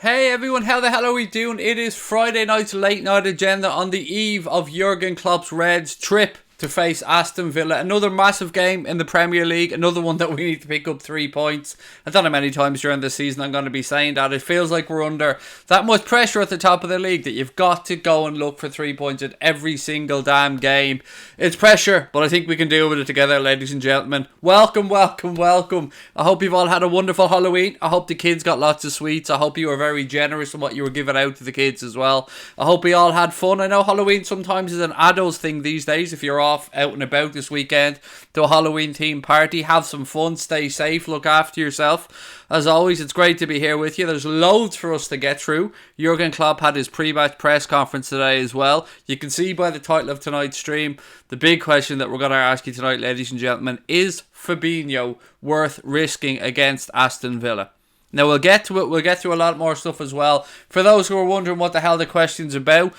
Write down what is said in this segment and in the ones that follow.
Hey everyone, how the hell are we doing? It is Friday night's late night agenda on the eve of Jurgen Klopp's Reds trip to face Aston Villa. Another massive game in the Premier League, another one that we need to pick up 3 points. I don't know how many times during this season I'm going to be saying that. It feels like we're under that much pressure at the top of the league that you've got to go and look for 3 points at every single damn game. It's pressure, but I think we can deal with it together, ladies and gentlemen. Welcome, welcome, welcome. I hope you've all had a wonderful Halloween. I hope the kids got lots of sweets. I hope you were very generous in what you were giving out to the kids as well. I hope we all had fun. I know Halloween sometimes is an adult thing these days. If you're off out and about this weekend to a Halloween themed party, have some fun, stay safe, look after yourself. As always, it's great to be here with you. There's loads for us to get through. Jurgen Klopp had his pre-match press conference today as well. You can see by the title of tonight's stream, the big question that we're going to ask you tonight, ladies and gentlemen, is Fabinho worth risking against Aston Villa? Now, we'll get to it. We'll get through a lot more stuff as well. For those who are wondering what the hell the question's about,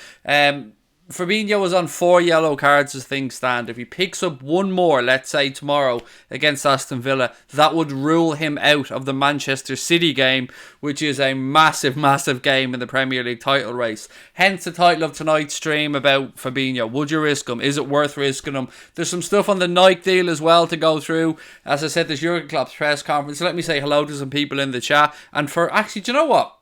Fabinho was on 4 yellow cards as things stand. If he picks up one more, let's say tomorrow against Aston Villa, that would rule him out of the Manchester City game, which is a massive, massive game in the Premier League title race. Hence the title of tonight's stream about Fabinho. Would you risk him? Is it worth risking him? There's some stuff on the Nike deal as well to go through. As I said, there's Jurgen Klopp's press conference. Let me say hello to some people in the chat. And actually, do you know what?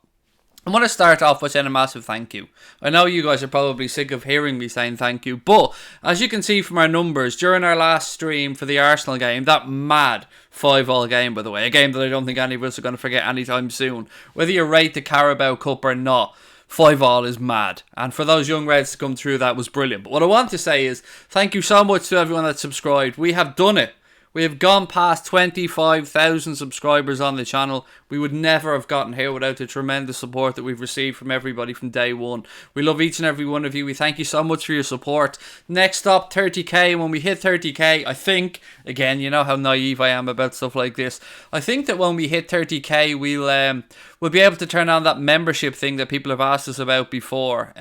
I want to start off by saying a massive thank you. I know you guys are probably sick of hearing me saying thank you, but as you can see from our numbers, during our last stream for the Arsenal game, that mad 5-5 game, by the way, a game that I don't think any of us are going to forget anytime soon, whether you rate the Carabao Cup or not, 5-5 is mad. And for those young Reds to come through, that was brilliant. But what I want to say is, thank you so much to everyone that subscribed. We have done it. We have gone past 25,000 subscribers on the channel. We would never have gotten here without the tremendous support that we've received from everybody from day one. We love each and every one of you. We thank you so much for your support. Next up, 30k. And when we hit 30k, I think, again, you know how naive I am about stuff like this. I think that when we hit 30k, we'll be able to turn on that membership thing that people have asked us about before.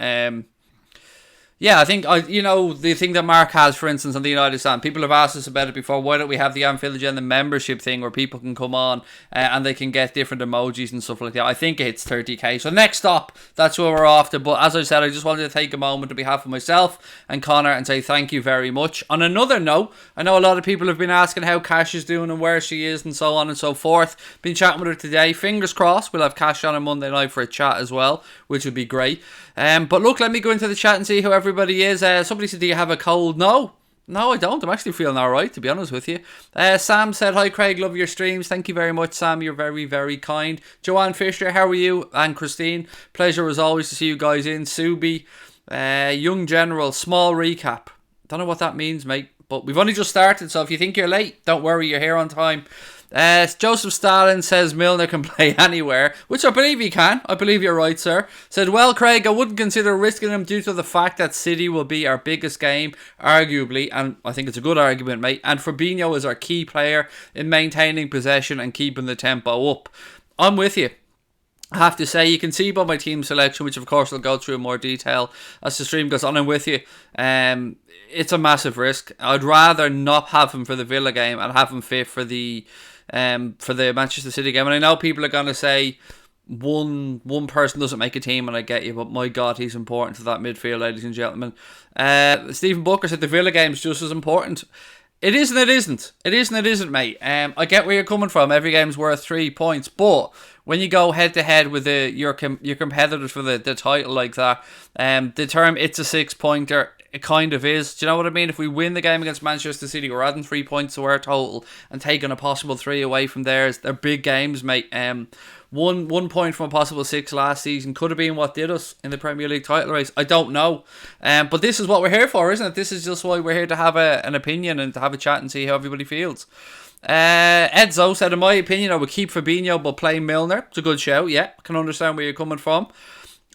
Yeah, I think, the thing that Mark has, for instance, on the United Stand, people have asked us about it before. Why don't we have the Anfield Agenda membership thing where people can come on and they can get different emojis and stuff like that? I think it hits 30k. So next up, that's where we're off to. But as I said, I just wanted to take a moment on behalf of myself and Connor and say thank you very much. On another note, I know a lot of people have been asking how Cash is doing and where she is and so on and so forth. Been chatting with her today. Fingers crossed we'll have Cash on Monday night for a chat as well, which would be great. But look, let me go into the chat and see how everybody is. Somebody said, do you have a cold? No, I don't. I'm actually feeling alright, to be honest with you. Sam said, hi Craig, love your streams. Thank you very much, Sam. You're very, very kind. Joanne Fisher, how are you? And Christine, pleasure as always to see you guys in. Subi, Young General, small recap. Don't know what that means, mate. But we've only just started, so if you think you're late, don't worry, you're here on time. Joseph Stalin says Milner can play anywhere, which I believe he can. I believe you're right, sir. Said, well, Craig, I wouldn't consider risking him due to the fact that City will be our biggest game, arguably, and I think it's a good argument, mate. And Fabinho is our key player in maintaining possession and keeping the tempo up. I'm with you. I have to say, you can see by my team selection, which of course I'll go through in more detail as the stream goes on. I'm with you. It's a massive risk. I'd rather not have him for the Villa game and have him fit for the Manchester City game. And I know people are going to say one person doesn't make a team, and I get you, but my God, he's important to that midfield, ladies and gentlemen. Stephen Booker said the Villa game's just as important. It is and it isn't. It is and it isn't, mate. I get where you're coming from. Every game's worth 3 points, but when you go head to head with your competitors for the title like that, the term "it's a 6-pointer," it kind of is. Do you know what I mean? If we win the game against Manchester City, we're adding 3 points to our total and taking a possible 3 away from theirs. They're big games, mate. 1 point from a possible 6 last season could have been what did us in the Premier League title race. I don't know. But this is what we're here for, isn't it? This is just why we're here to have an opinion and to have a chat and see how everybody feels. Edzo said, in my opinion, I would keep Fabinho but play Milner. It's a good shout, yeah. I can understand where you're coming from.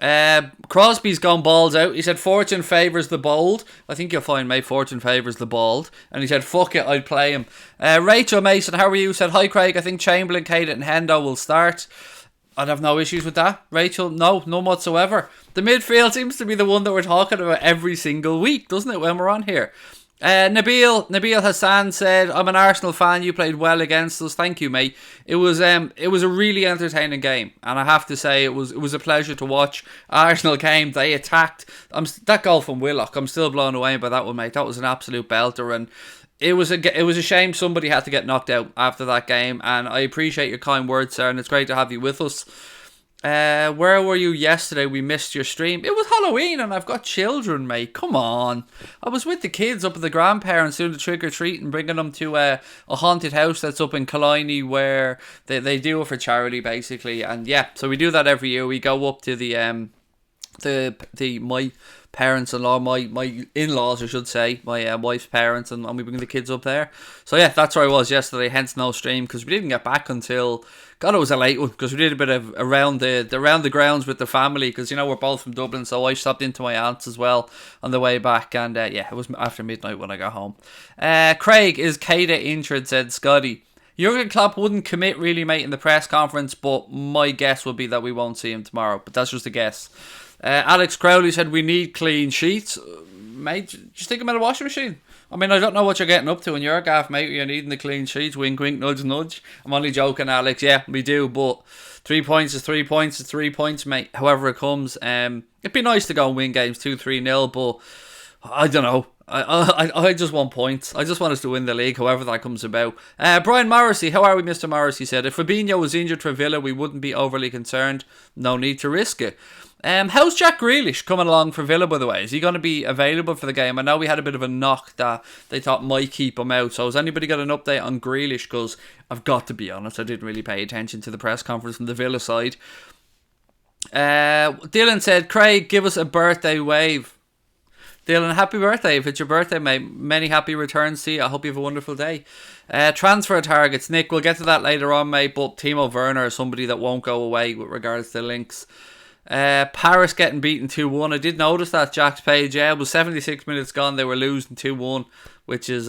Crosby's gone balls out. He said fortune favours the bold. I think you'll find, mate, fortune favours the bald. And he said fuck it, I'd play him. Rachel Mason, how are you? Said, hi Craig, I think Chamberlain, Keita and Hendo will start. I'd have no issues with that. Rachel, no, none whatsoever. The midfield seems to be the one that we're talking about every single week, doesn't it, when we're on here? Nabil Hassan said, "I'm an Arsenal fan. You played well against us. Thank you, mate. It was a really entertaining game, and I have to say it was a pleasure to watch. Arsenal came, they attacked. That goal from Willock. I'm still blown away by that one, mate. That was an absolute belter, and it was a shame somebody had to get knocked out after that game. And I appreciate your kind words, sir, and it's great to have you with us." Where were you yesterday? We missed your stream. It was Halloween and I've got children, mate. Come on. I was with the kids up at the grandparents doing the trick-or-treat and bringing them to a haunted house that's up in Killiney where they do it for charity, basically. And yeah, so we do that every year. We go up to my parents-in-law, my in-laws, I should say, my wife's parents, and we bring the kids up there. So yeah, that's where I was yesterday, hence no stream, because we didn't get back until... God, it was a late one, because we did a bit of around the grounds with the family, because, you know, we're both from Dublin, so I stopped into my aunt's as well on the way back, and yeah, it was after midnight when I got home. Craig, is Keita injured, said Scotty. Jurgen Klopp wouldn't commit really, mate, in the press conference, but my guess would be that we won't see him tomorrow, but that's just a guess. Alex Crowley said, we need clean sheets. Mate, just stick them in a washing machine. I mean, I don't know what you're getting up to in your gaff, mate. You're needing the clean sheets. Wink, wink, nudge, nudge. I'm only joking, Alex. Yeah, we do, but 3 points is 3 points is 3 points, mate. However it comes. It'd be nice to go and win games 2-3-0, but I don't know. I just want points. I just want us to win the league, however that comes about. Brian Morrissey, how are we, Mr. Morrissey? Said, if Fabinho was injured for Villa, we wouldn't be overly concerned. No need to risk it. How's Jack Grealish coming along for Villa, by the way? Is he going to be available for the game? I know we had a bit of a knock that they thought might keep him out. So has anybody got an update on Grealish? Because I've got to be honest, I didn't really pay attention to the press conference from the Villa side. Dylan said, Craig, give us a birthday wave. Dylan, happy birthday. If it's your birthday, mate, many happy returns to you. I hope you have a wonderful day. Transfer targets. Nick, we'll get to that later on, mate. But Timo Werner is somebody that won't go away with regards to links. Paris getting beaten 2-1. I did notice that, Jack's page. Yeah, it was 76 minutes gone. They were losing 2-1, which is,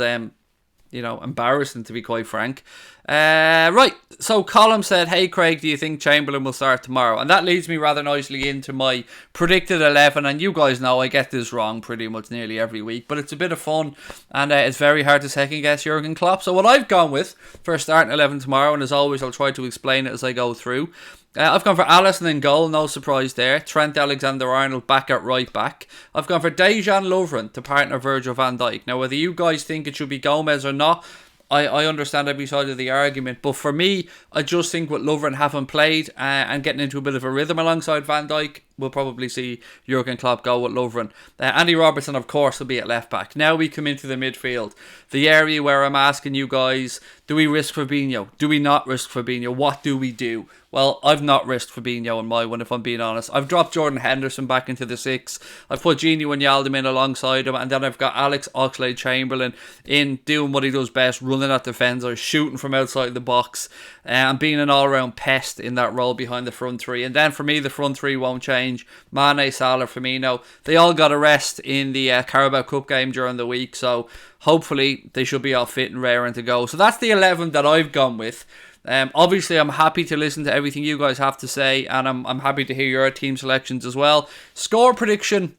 embarrassing, to be quite frank. Right, so Colin said, hey Craig, do you think Chamberlain will start tomorrow? And that leads me rather nicely into my predicted 11. And you guys know I get this wrong pretty much nearly every week, but it's a bit of fun, and it's very hard to second guess Jurgen Klopp. So what I've gone with for a starting 11 tomorrow, and as always I'll try to explain it as I go through. I've gone for Alisson in goal, no surprise there. Trent Alexander-Arnold back at right back. I've gone for Dejan Lovren to partner Virgil van Dijk. Now, whether you guys think it should be Gomez or not, I understand every side of the argument, but for me, I just think with Lovren having played and getting into a bit of a rhythm alongside Van Dijk, we'll probably see Jurgen Klopp go with Lovren. Andy Robertson, of course, will be at left back. Now we come into the midfield, the area where I'm asking you guys, do we risk Fabinho? Do we not risk Fabinho? What do we do? Well, I've not risked Fabinho in my one, if I'm being honest. I've dropped Jordan Henderson back into the 6. I've put Gini Wijnaldum in alongside him, and then I've got Alex Oxlade-Chamberlain in doing what he does best, running at defenders, shooting from outside the box, and being an all-round pest in that role behind the front three. And then for me, the front three won't change. Mane, Salah, Firmino, they all got a rest in the Carabao Cup game during the week, so hopefully they should be all fit and raring to go. So that's the 11 that I've gone with. Obviously, I'm happy to listen to everything you guys have to say, and I'm happy to hear your team selections as well. Score prediction.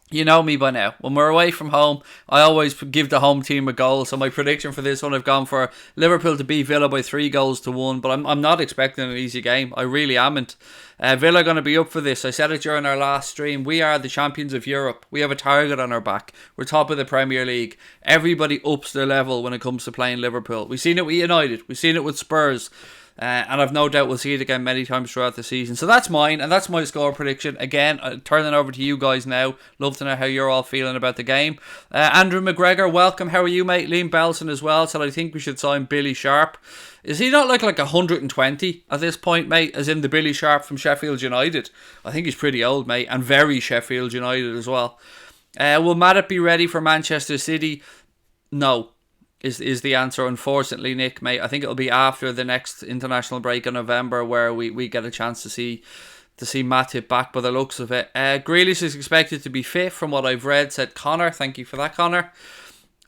You know me by now. When we're away from home, I always give the home team a goal. So my prediction for this one, I've gone for Liverpool to beat Villa by 3-1. But I'm not expecting an easy game. I really amn't. Villa are going to be up for this. I said it during our last stream. We are the champions of Europe. We have a target on our back. We're top of the Premier League. Everybody ups their level when it comes to playing Liverpool. We've seen it with United. We've seen it with Spurs. And I've no doubt we'll see it again many times throughout the season. So that's mine, and that's my score prediction. Again, turning over to you guys now. Love to know how you're all feeling about the game. Andrew McGregor, welcome. How are you, mate? Liam Belson as well said, I think we should sign Billy Sharp. Is he not like 120 at this point, mate? As in the Billy Sharp from Sheffield United. I think he's pretty old, mate, and very Sheffield United as well. Will Maddett be ready for Manchester City? No. Is the answer, unfortunately, Nick, mate. I think it'll be after the next international break in November where we get a chance to see Matip back by the looks of it. Grealish is expected to be fit from what I've read, said Connor. Thank you for that, Connor.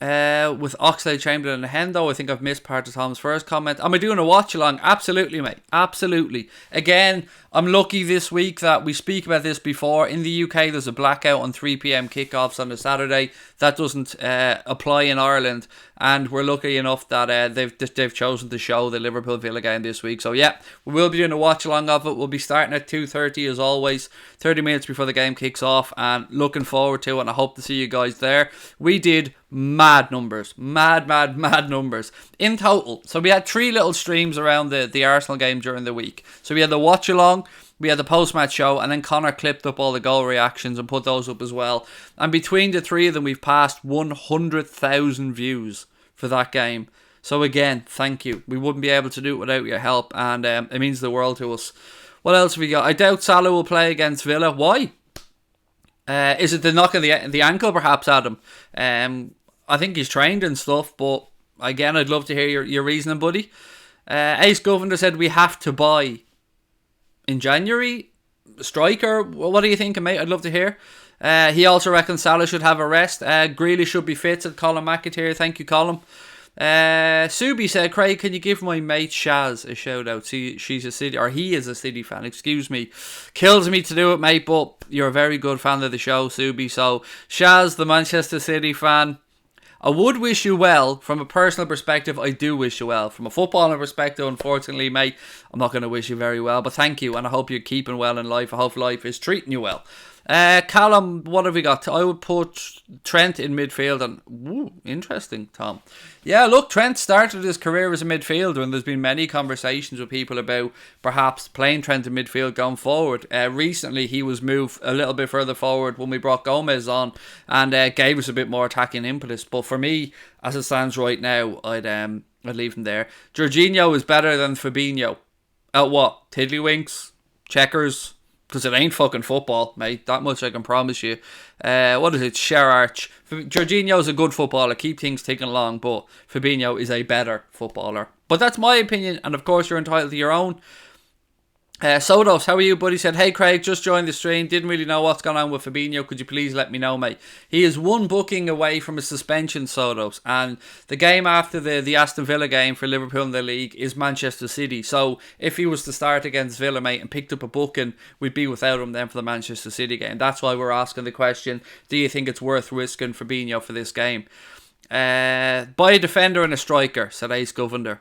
With Oxlade-Chamberlain and Hendo, I think I've missed part of Tom's first comment. Am I doing a watch along? Absolutely, mate. Absolutely. Again, I'm lucky this week that we speak about this before. In the UK, there's a blackout on 3 p.m. kickoffs on a Saturday. That doesn't apply in Ireland, and we're lucky enough that they've chosen to show the Liverpool Villa game this week. So yeah, we will be doing a watch along of it. We'll be starting at 2:30 as always, 30 minutes before the game kicks off, and looking forward to it. And I hope to see you guys there. We did mad numbers, mad numbers in total. So we had 3 little streams around the Arsenal game during the week. So we had the watch along, we had the post-match show, and then Connor clipped up all the goal reactions and put those up as well. And between the 3 of them, we've passed 100,000 views for that game. So again, thank you. We wouldn't be able to do it without your help, and it means the world to us. What else have we got? I doubt Salah will play against Villa. Why? Is it the knock of the ankle, perhaps, Adam? I think he's trained and stuff, but again, I'd love to hear your reasoning, buddy. Ace Governor said we have to buy in January. Striker, what are you thinking, mate? I'd love to hear. He also reckons Salah should have a rest. Grealish should be fit, said Colin McAteer. Thank you, Colin. Subi said, Craig, can you give my mate Shaz a shout out? She's a City, or he is a City fan, excuse me. Kills me to do it, mate, but you're a very good fan of the show, Subi. So Shaz, the Manchester City fan, I would wish you well. From a personal perspective, I do wish you well. From a footballing perspective, unfortunately, mate, I'm not going to wish you very well. But thank you, and I hope you're keeping well in life. I hope life is treating you well. Callum, what have we got? I would put Trent in midfield. And ooh, interesting, Tom. Yeah, look, Trent started his career as a midfielder, and there's been many conversations with people about perhaps playing Trent in midfield going forward. Recently, he was moved a little bit further forward when we brought Gomez on, and gave us a bit more attacking impetus. But for me, as it stands right now, I'd leave him there. Jorginho is better than Fabinho. At what? Tiddlywinks? Checkers? Because it ain't fucking football, mate. That much I can promise you. What is it? Sherarch. Jorginho's a good footballer. Keep things ticking along. But Fabinho is a better footballer. But that's my opinion. And of course, you're entitled to your own. Sodos, how are you, buddy? Said, hey Craig, just joined the stream. Didn't really know what's going on with Fabinho. Could you please let me know, mate? He is one booking away from a suspension, Sodos. And the game after the Aston Villa game for Liverpool in the league is Manchester City. So if he was to start against Villa, mate, and picked up a booking, we'd be without him then for the Manchester City game. That's why we're asking the question, do you think it's worth risking Fabinho for this game? Buy a defender and a striker, said Ace Governor.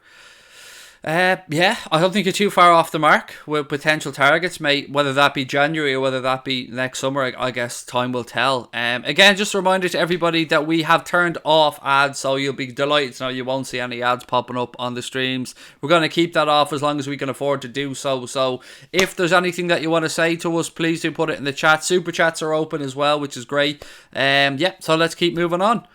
Yeah, I don't think you're too far off the mark with potential targets, mate. Whether that be January or whether that be next summer, I guess time will tell. Again, just a reminder to everybody that we have turned off ads, so you'll be delighted to know you won't see any ads popping up on the streams. We're going to keep that off as long as we can afford to do so. So if there's anything that you want to say to us, please do put it in the chat. Super chats are open as well, which is great. Yeah, so let's keep moving on.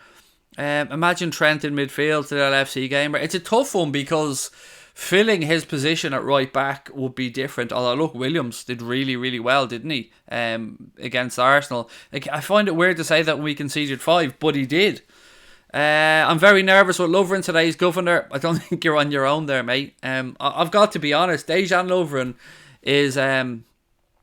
Imagine Trent in midfield to the LFC game. It's a tough one because filling his position at right back would be different. Although, look, Williams did really, really well, didn't he? Against Arsenal. I find it weird to say that we conceded 5, but he did. I'm very nervous with Lovren today's Governor. I don't think you're on your own there, mate. I've got to be honest. Dejan Lovren is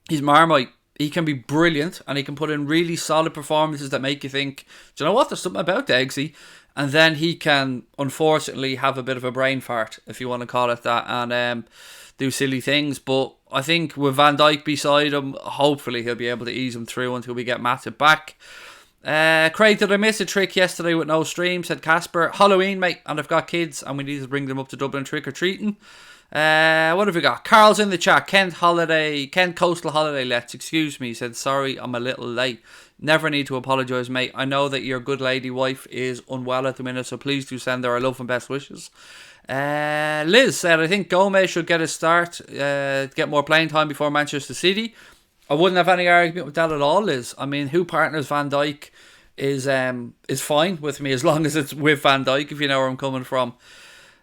he's Marmite. He can be brilliant, and he can put in really solid performances that make you think, do you know what? There's something about Eggsy. And then he can, unfortunately, have a bit of a brain fart, if you want to call it that, and do silly things. But I think with Van Dijk beside him, hopefully he'll be able to ease him through until we get Matip back. Craig, did I miss a trick yesterday with no stream? Said Casper. Halloween, mate, and I've got kids, and we need to bring them up to Dublin trick-or-treating. What have we got? Carl's in the chat. Kent Coastal Holiday Let's, excuse me, said, sorry, I'm a little late. Never need to apologise, mate. I know that your good lady wife is unwell at the minute, so please do send her our love and best wishes. Liz said, I think Gomez should get a start, get more playing time before Manchester City. I wouldn't have any argument with that at all, Liz. I mean, who partners Van Dijk is fine with me as long as it's with Van Dijk, if you know where I'm coming from.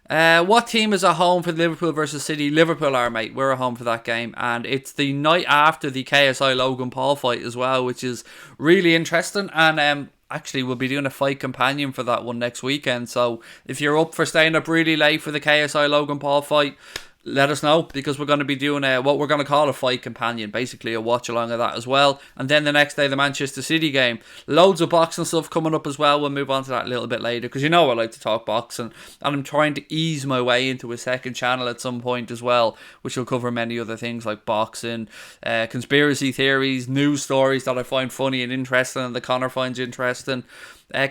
What team is at home for Liverpool versus City? Liverpool are, mate. We're at home for that game, and it's the night after the KSI Logan Paul fight as well, which is really interesting. And actually, we'll be doing a fight companion for that one next weekend. So if you're up for staying up really late for the KSI Logan Paul fight, let us know, because we're going to be doing what we're going to call a fight companion, basically a watch along of that as well. And then the next day, the Manchester City game. Loads of boxing stuff coming up as well. We'll move on to that a little bit later, because you know I like to talk boxing, and I'm trying to ease my way into a second channel at some point as well, which will cover many other things like boxing, conspiracy theories, news stories that I find funny and interesting, and that Connor finds interesting.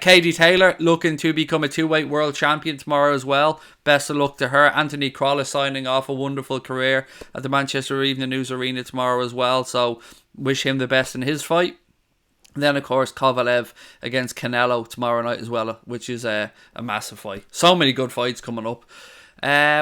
Katie Taylor looking to become a 2-weight world champion tomorrow as well. Best of luck to her. Anthony Kroll is signing off a wonderful career at the Manchester Evening News Arena tomorrow as well, so wish him the best in his fight. And then, of course, Kovalev against Canelo tomorrow night as well, which is a massive fight. So many good fights coming up.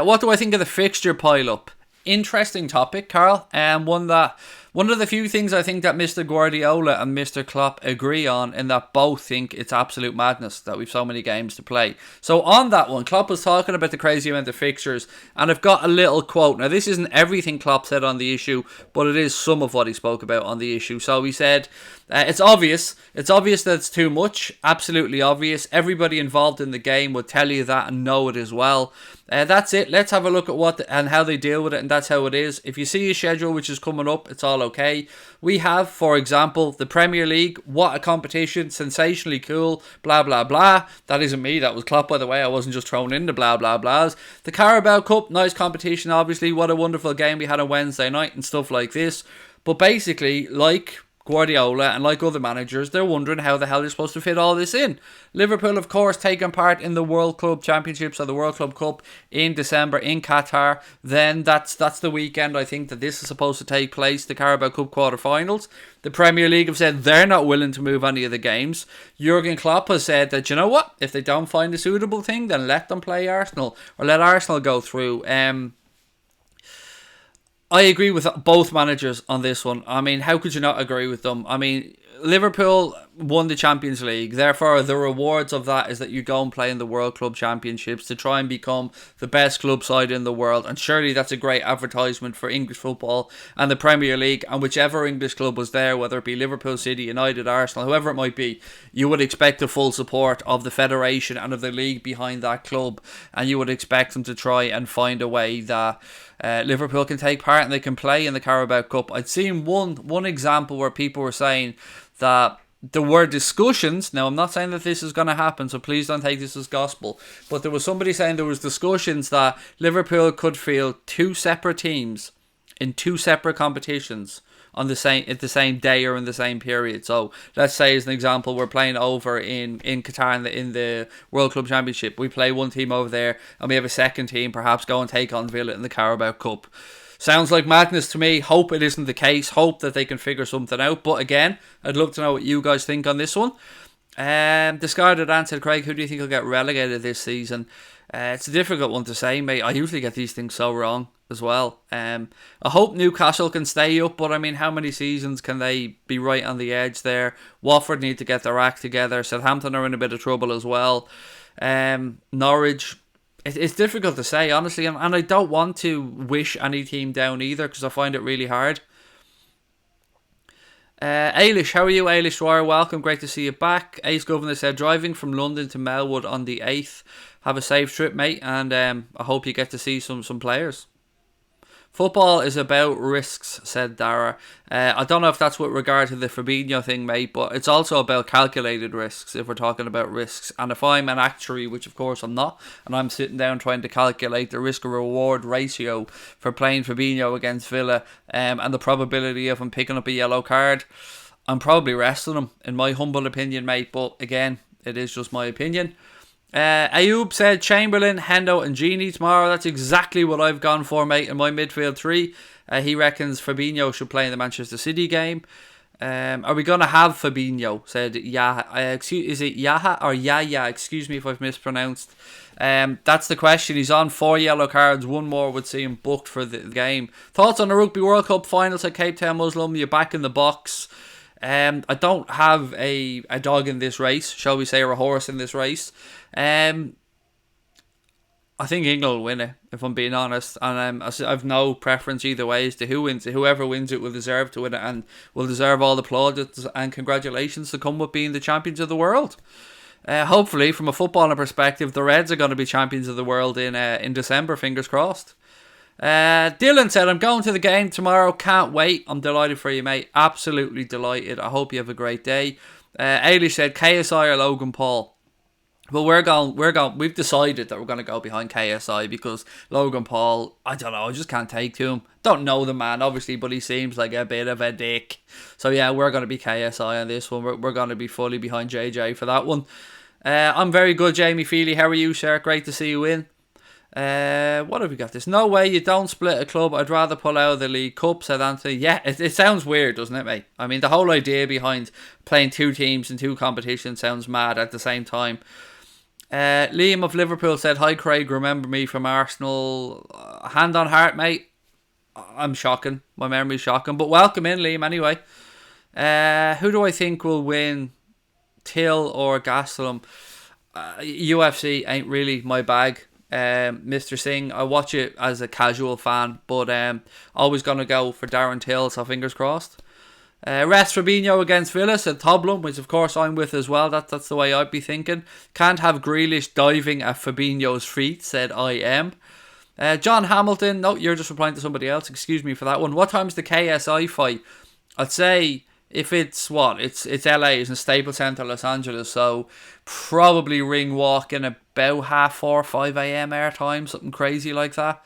What do I think of the fixture pile-up? Interesting topic, Carl, and one of the few things I think that Mr. Guardiola and Mr. Klopp agree on, in that both think it's absolute madness that we've so many games to play. So on that one, Klopp was talking about the crazy amount of fixtures, and I've got a little quote. Now, this isn't everything Klopp said on the issue, but it is some of what he spoke about on the issue. So he said, it's obvious that it's too much, absolutely obvious. Everybody involved in the game would tell you that and know it as well. That's it. Let's have a look at and how they deal with it, and that's how it is. If you see a schedule which is coming up, it's all okay. We have, for example, the Premier League. What a competition, sensationally cool, blah blah blah. That isn't me, that was Klopp, by the way. I wasn't just thrown in the blah blah blahs. The Carabao Cup, nice competition, obviously. What a wonderful game we had on Wednesday night and stuff like this. But basically, like Guardiola and like other managers, they're wondering how the hell they're supposed to fit all this in. Liverpool, of course, taking part in the World Club Championships, or the World Club Cup, in December in Qatar. Then that's the weekend I think that this is supposed to take place, the Carabao Cup quarterfinals. The Premier League have said they're not willing to move any of the games. Jurgen Klopp has said that, you know what, if they don't find a suitable thing, then let them play Arsenal, or let Arsenal go through. I agree with both managers on this one. I mean, how could you not agree with them? I mean, Liverpool won the Champions League. Therefore, the rewards of that is that you go and play in the World Club Championships to try and become the best club side in the world. And surely that's a great advertisement for English football and the Premier League. And whichever English club was there, whether it be Liverpool, City, United, Arsenal, whoever it might be, you would expect the full support of the federation and of the league behind that club. And you would expect them to try and find a way that Liverpool can take part and they can play in the Carabao Cup. I'd seen one example where people were saying that there were discussions. Now, I'm not saying that this is going to happen, so please don't take this as gospel, but there was somebody saying there was discussions that Liverpool could field two separate teams in two separate competitions on the same day or in the same period. So let's say, as an example, we're playing over in Qatar in the World Club Championship. We play one team over there, and we have a second team perhaps go and take on Villa in the Carabao Cup. Sounds like madness to me. Hope it isn't the case. Hope that they can figure something out. But again, I'd love to know what you guys think on this one. Discarded answer, Craig, who do you think will get relegated this season? It's a difficult one to say, mate. I usually get these things so wrong as well. I hope Newcastle can stay up, but I mean, how many seasons can they be right on the edge there? Watford need to get their act together. Southampton are in a bit of trouble as well. Norwich, it's difficult to say, honestly, and I don't want to wish any team down either, because I find it really hard. Ailish, how are you, Ailish Dwyer? Welcome, great to see you back. Ace Governor said, driving from London to Melwood on the 8th. Have a safe trip, mate, and I hope you get to see some players. Football is about risks, said Dara. I don't know if that's with regard to the Fabinho thing, mate, but it's also about calculated risks, if we're talking about risks. And if I'm an actuary, which of course I'm not, and I'm sitting down trying to calculate the risk-reward ratio for playing Fabinho against Villa, and the probability of him picking up a yellow card, I'm probably resting him, in my humble opinion, mate. But again, it is just my opinion. Ayub said Chamberlain, Hendo and Gini tomorrow. That's exactly what I've gone for, mate, in my midfield three. He reckons Fabinho should play in the Manchester City game. Are we going to have Fabinho? Said Yaha. Is it Yaha or Yaya? Excuse me if I've mispronounced. That's the question. He's on 4 yellow cards. One more would see him booked for the game. Thoughts on the Rugby World Cup finals at Cape Town Muslim? You're back in the box. I don't have a dog in this race, shall we say, or a horse in this race. I think England will win it, if I'm being honest, and I've no preference either way as to who wins it. Whoever wins it will deserve to win it and will deserve all the plaudits and congratulations to come with being the champions of the world. Hopefully, from a footballing perspective, the Reds are going to be champions of the world in December, fingers crossed. Dylan said, I'm going to the game tomorrow. Can't wait. I'm delighted for you, mate. Absolutely delighted. I hope you have a great day. Ailey said, KSI or Logan Paul. Well, we've decided that we're going to go behind KSI because Logan Paul, I don't know, I just can't take to him. Don't know the man, obviously, but he seems like a bit of a dick. So yeah, we're going to be KSI on this one. We're going to be fully behind JJ for that one. I'm very good, Jamie Feely. How are you, sir? Great to see you in. What have we got? There's no way you don't split a club. I'd rather pull out of the League Cup, said Anthony. Yeah, it sounds weird, doesn't it, mate? I mean, the whole idea behind playing two teams in two competitions sounds mad at the same time. Liam of Liverpool said, hi Craig, remember me from Arsenal. Hand on heart, mate, I'm shocking. My memory's shocking. But welcome in, Liam, anyway. Who do I think will win, Till or Gastelum? UFC ain't really my bag. Mr. Singh, I watch it as a casual fan, but always going to go for Darren Till, so fingers crossed. Rest Fabinho against Villa, said Toblum, which of course I'm with as well. That's the way I'd be thinking. Can't have Grealish diving at Fabinho's feet, said I am. John Hamilton, no, you're just replying to somebody else. Excuse me for that one. What time's the KSI fight? I'd say if it's LA, it's in Staples Center, Los Angeles, so probably ring walk in about 4:30, 5 a.m. air time, something crazy like that.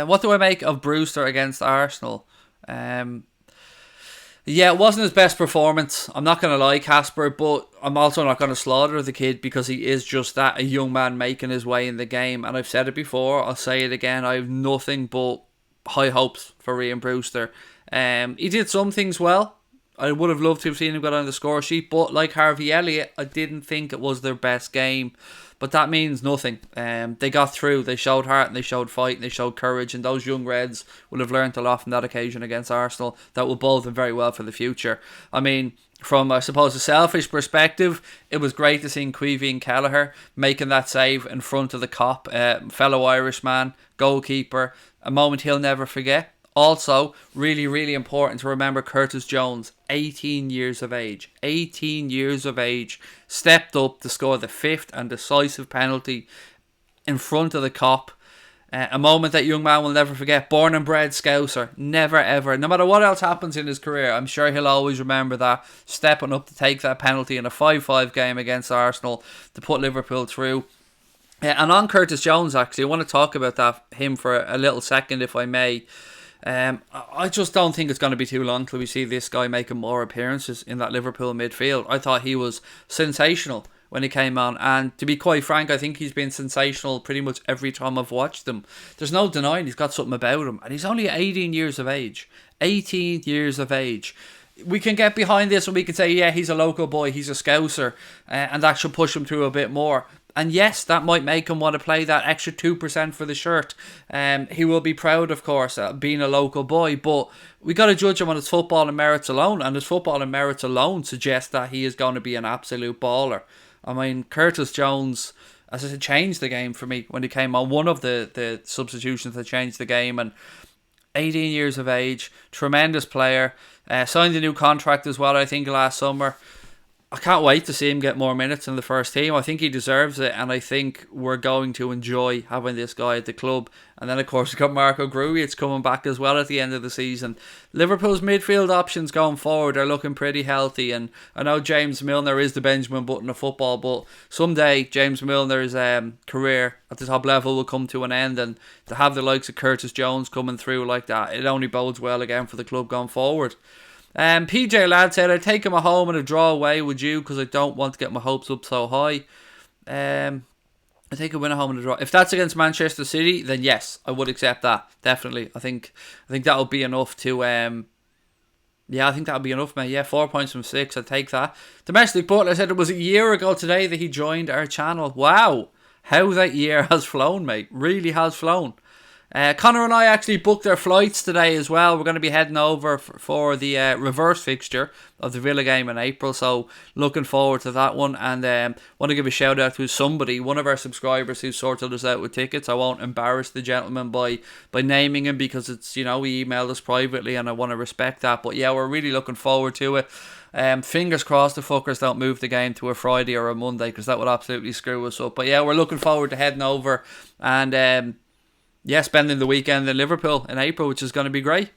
What do I make of Brewster against Arsenal? Yeah, it wasn't his best performance. I'm not going to lie, Casper, but I'm also not going to slaughter the kid because he is just that, a young man making his way in the game. And I've said it before, I'll say it again, I have nothing but high hopes for Ryan Brewster. He did some things well. I would have loved to have seen him get on the score sheet, but like Harvey Elliott, I didn't think it was their best game. But that means nothing. They got through. They showed heart and they showed fight and they showed courage. And those young Reds will have learnt a lot from that occasion against Arsenal. That will bode them very well for the future. I mean, from, I suppose, a selfish perspective, it was great to see Queevy and Kelleher making that save in front of the KLOPP. Fellow Irishman, goalkeeper. A moment he'll never forget. Also, really, really important to remember Curtis Jones, 18 years of age. 18 years of age. Stepped up to score the fifth and decisive penalty in front of the KLOPP. A moment that young man will never forget. Born and bred Scouser. Never, ever. No matter what else happens in his career, I'm sure he'll always remember that. Stepping up to take that penalty in a 5-5 game against Arsenal to put Liverpool through. And on Curtis Jones, actually, I want to talk about him for a little second, if I may. I just don't think it's going to be too long till we see this guy making more appearances in that Liverpool midfield. I thought he was sensational when he came on, and to be quite frank, I think he's been sensational pretty much every time I've watched him. There's no denying he's got something about him, and he's only 18 years of age. 18 years of age. We can get behind this and we can say, yeah, he's a local boy, he's a Scouser, and that should push him through a bit more. And yes, that might make him want to play that extra 2% for the shirt. He will be proud, of course, being a local boy. But we got to judge him on his football and merits alone. And his football and merits alone suggest that he is going to be an absolute baller. I mean, Curtis Jones, as I said, changed the game for me when he came on. One of the substitutions that changed the game. And 18 years of age, tremendous player. Signed a new contract as well, I think, last summer. I can't wait to see him get more minutes in the first team. I think he deserves it, and I think we're going to enjoy having this guy at the club. And then, of course, we've got Marco Grujic coming back as well at the end of the season. Liverpool's midfield options going forward are looking pretty healthy, and I know James Milner is the Benjamin Button of football, but someday James Milner's career at the top level will come to an end, and to have the likes of Curtis Jones coming through like that, it only bodes well again for the club going forward. PJ Ladd said, I'd take him at home and a draw away, would you? Because I don't want to get my hopes up so high. I take a win at home and a draw. If that's against Manchester City, then yes, I would accept that. Definitely. I think that'll be enough to yeah, I think that'll be enough, mate. Yeah, 4 points from 6, I'd take that. Domestic Butler said it was a year ago today that he joined our channel. Wow, how that year has flown, mate. Really has flown. Connor and I actually booked our flights today as well. We're going to be heading over for the reverse fixture of the Villa game in April, so looking forward to that one. And want to give a shout out to somebody, one of our subscribers who sorted us out with tickets. I won't embarrass the gentleman by naming him because it's, you know, he emailed us privately and I want to respect that. But yeah, we're really looking forward to it. Fingers crossed the fuckers don't move the game to a Friday or a Monday, because that would absolutely screw us up. But yeah, we're looking forward to heading over, and spending the weekend in Liverpool in April, which is going to be great.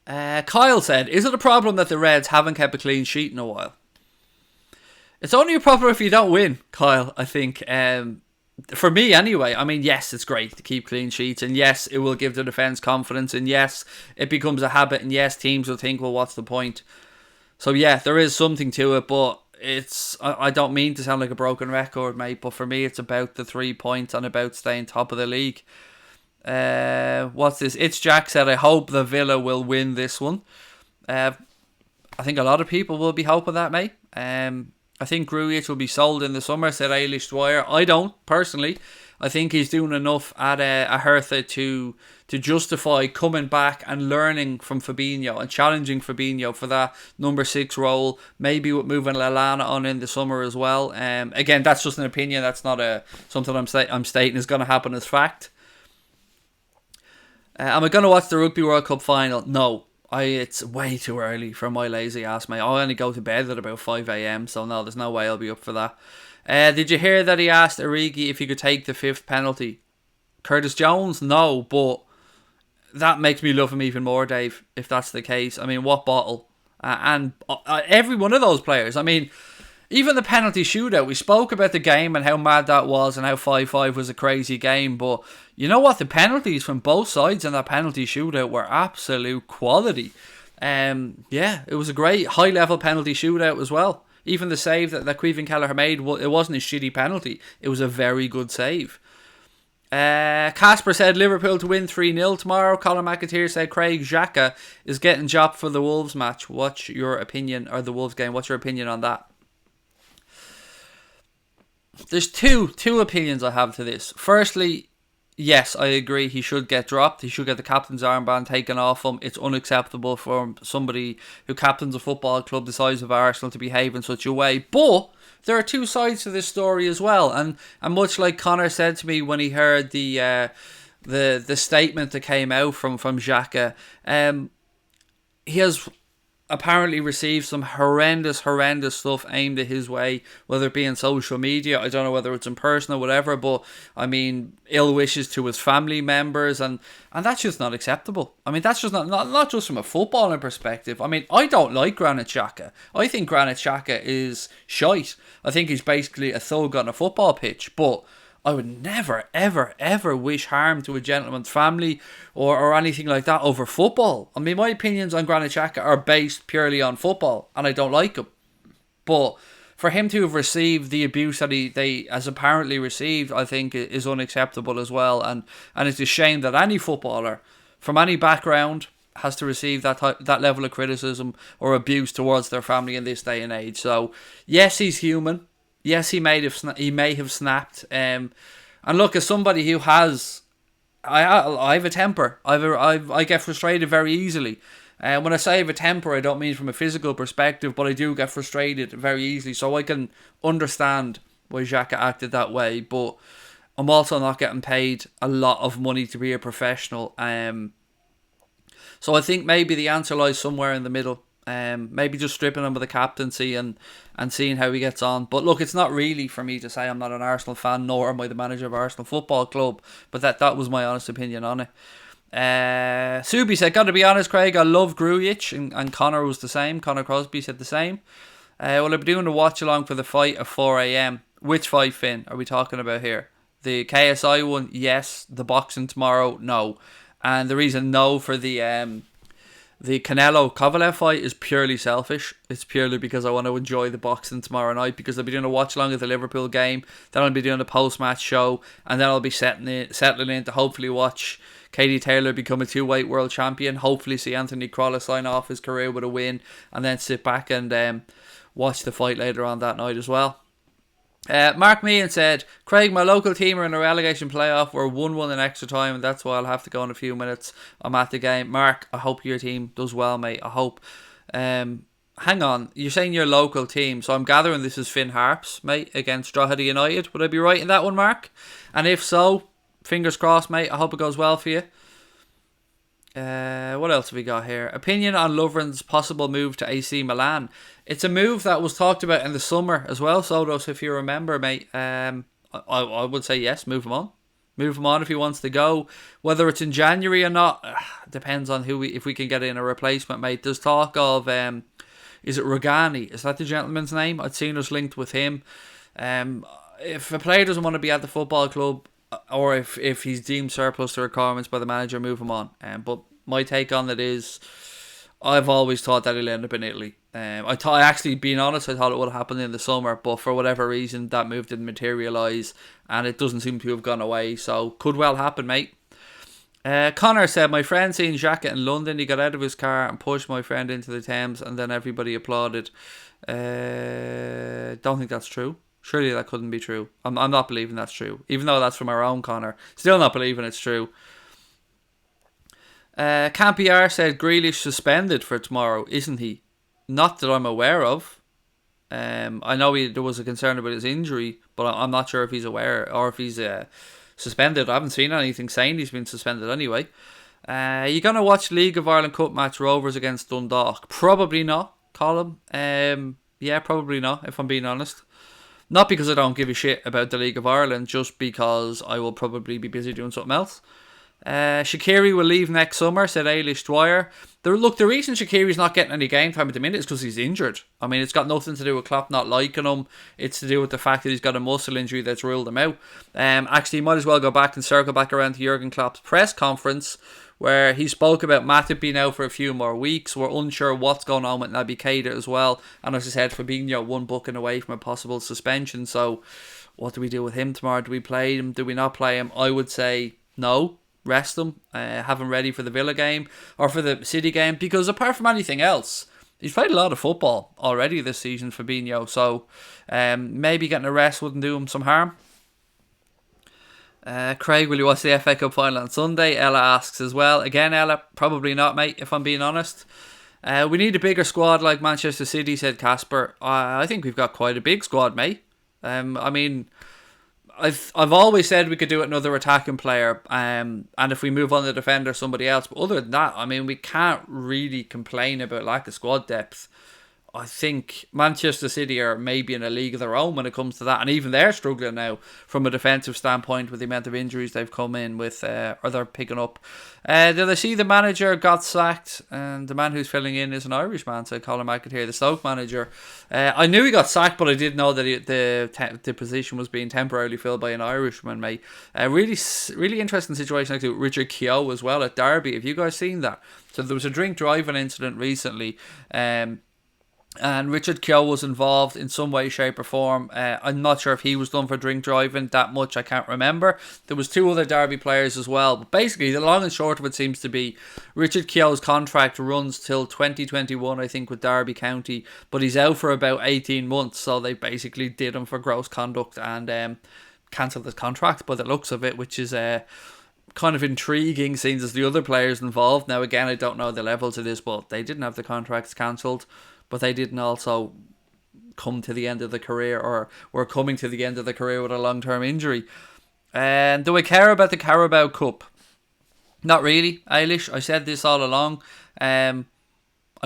Kyle said, is it a problem that the Reds haven't kept a clean sheet in a while? It's only a problem if you don't win, Kyle, I think. For me, anyway. I mean, yes, it's great to keep clean sheets. And yes, it will give the defence confidence. And yes, it becomes a habit. And yes, teams will think, well, what's the point? So yeah, there is something to it. But I don't mean to sound like a broken record, mate. But for me, it's about the 3 points and about staying top of the league. What's this? It's Jack said, I hope the Villa will win this one. I think a lot of people will be hoping that, mate. I think Grujic will be sold in the summer, said Ailish Dwyer. I don't, personally. I think he's doing enough at Hertha to justify coming back and learning from Fabinho and challenging Fabinho for that number 6 role. Maybe with moving Lallana on in the summer as well. Again, that's just an opinion. That's not something I'm stating is going to happen as fact. Am I going to watch the Rugby World Cup final? No. It's way too early for my lazy ass, mate. I only go to bed at about 5 a.m, so no, there's no way I'll be up for that. Did you hear that he asked Origi if he could take the 5th penalty? Curtis Jones? No, but that makes me love him even more, Dave, if that's the case. I mean, what bottle? And every one of those players. I mean, even the penalty shootout. We spoke about the game and how mad that was and how 5-5 was a crazy game, but you know what? The penalties from both sides in that penalty shootout were absolute quality. It was a great high-level penalty shootout as well. Even the save that Caoimhin Kelleher made, it wasn't a shitty penalty. It was a very good save. Casper said Liverpool to win 3-0 tomorrow. Colin McAteer said Craig Xhaka is getting dropped for the Wolves match. What's your opinion, or the Wolves game? What's your opinion on that? There's two opinions I have to this. Firstly, yes, I agree he should get dropped. He should get the captain's armband taken off him. It's unacceptable for somebody who captains a football club the size of Arsenal to behave in such a way. But there are two sides to this story as well. And much like Connor said to me when he heard the statement that came out from Xhaka, he has apparently received some horrendous stuff aimed at his way, whether it be in social media. I don't know whether it's in person or whatever, but I mean, ill wishes to his family members, and that's just not acceptable. I mean, that's just not just from a footballing perspective. I mean, I don't like Granit Xhaka. I think Granit Xhaka is shite. I think he's basically a thug on a football pitch, but I would never, ever, ever wish harm to a gentleman's family or anything like that over football. I mean, my opinions on Granit Xhaka are based purely on football, and I don't like him. But for him to have received the abuse that they has apparently received, I think is unacceptable as well. And it's a shame that any footballer from any background has to receive that level of criticism or abuse towards their family in this day and age. So, yes, he's human. Yes, he may have snapped. And look, as somebody who has, I have a temper. I get frustrated very easily. And when I say I have a temper, I don't mean from a physical perspective, but I do get frustrated very easily. So I can understand why Xhaka acted that way. But I'm also not getting paid a lot of money to be a professional. So I think maybe the answer lies somewhere in the middle. Maybe just stripping him of the captaincy and seeing how he gets on. But look, it's not really for me to say. I'm not an Arsenal fan, nor am I the manager of Arsenal Football Club, but that was my honest opinion on it. Subi said, gotta be honest, Craig, I love Grujic, and Connor was the same. Connor Crosby said the same. Well, I'm doing a watch along for the fight at 4 a.m. Which fight, Finn, are we talking about here? The KSI one, yes. The boxing tomorrow, no. And the reason no for the Canelo Kovalev fight is purely selfish. It's purely because I want to enjoy the boxing tomorrow night, because I'll be doing a watch along of the Liverpool game, then I'll be doing a post-match show, and then I'll be settling in to hopefully watch Katie Taylor become a 2-weight world champion, hopefully see Anthony Crolla sign off his career with a win, and then sit back and watch the fight later on that night as well. Mark Meehan said, Craig, my local team are in a relegation playoff. We're 1-1 in extra time, and that's why I'll have to go in a few minutes. I'm at the game. Mark, I hope your team does well, mate. I hope. Hang on, you're saying your local team, so I'm gathering this is Finn Harps, mate, against Drogheda United. Would I be right in that one, Mark? And if so, fingers crossed, mate. I hope it goes well for you. What else have we got here? Opinion on Lovren's possible move to AC Milan. It's a move that was talked about in the summer as well, Sodos, if you remember, mate. I would say yes, move him on. Move him on if he wants to go. Whether it's in January or not, depends on if we can get in a replacement, mate. There's talk of, is it Rogani? Is that the gentleman's name? I'd seen us linked with him. If a player doesn't want to be at the football club, or if he's deemed surplus to requirements by the manager, move him on. But my take on it is, I've always thought that he'll end up in Italy. Actually, being honest, I thought it would have happened in the summer, but for whatever reason, that move didn't materialise, and it doesn't seem to have gone away, so could well happen, mate. Connor said, my friend seen Xhaka in London. He got out of his car and pushed my friend into the Thames, and then everybody applauded. Don't think that's true. Surely that couldn't be true. I'm not believing that's true, even though that's from our own Connor. Still not believing it's true. Campiar said Grealish suspended for tomorrow, isn't he? Not that I'm aware of. I know there was a concern about his injury, but I'm not sure if he's aware or if he's suspended. I haven't seen anything saying he's been suspended anyway. You going to watch League of Ireland Cup match Rovers against Dundalk? Probably not, Colin. Yeah, probably not, if I'm being honest. Not because I don't give a shit about the League of Ireland, just because I will probably be busy doing something else. Shaqiri will leave next summer, said Ailish Dwyer. The reason Shaqiri's not getting any game time at the minute is because he's injured. I mean, it's got nothing to do with Klopp not liking him. It's to do with the fact that he's got a muscle injury that's ruled him out. Actually, you might as well go back and circle back around to Jurgen Klopp's press conference, where he spoke about Matip being out for a few more weeks. We're unsure what's going on with Naby Keita as well. And as I said, Fabinho one booking away from a possible suspension. So what do we do with him tomorrow? Do we play him? Do we not play him? I would say no. Rest him, have him ready for the Villa game or for the City game, because apart from anything else, he's played a lot of football already this season, Fabinho, so maybe getting a rest wouldn't do him some harm. Craig, will you watch the FA Cup final on Sunday? Ella asks as well. Again, Ella, probably not, mate, if I'm being honest. We need a bigger squad like Manchester City, said Casper. I think we've got quite a big squad, mate. I mean, I've always said we could do it another attacking player, and if we move on the defender, somebody else. But other than that, I mean, we can't really complain about lack of squad depth. I think Manchester City are maybe in a league of their own when it comes to that, and even they're struggling now from a defensive standpoint with the amount of injuries they've come in with, or they're picking up. Did I see the manager got sacked, and the man who's filling in is an Irishman, so Colin McAteer, the Stoke manager. I knew he got sacked, but I didn't know that the position was being temporarily filled by an Irishman, mate. Really interesting situation actually with Richard Keogh as well at Derby. Have you guys seen that? So there was a drink driving incident recently, and Richard Keogh was involved in some way, shape or form. I'm not sure if he was done for drink driving that much, I can't remember. There was two other Derby players as well. But basically, the long and short of it seems to be Richard Keogh's contract runs till 2021, I think, with Derby County. But he's out for about 18 months, so they basically did him for gross conduct and cancelled his contract by the looks of it, which is kind of intriguing, seeing as the other players involved. Now, again, I don't know the levels it is, but they didn't have the contracts cancelled. But they didn't also come to the end of the career, or were coming to the end of the career with a long-term injury. And do I care about the Carabao Cup? Not really, Eilish. I said this all along. I'd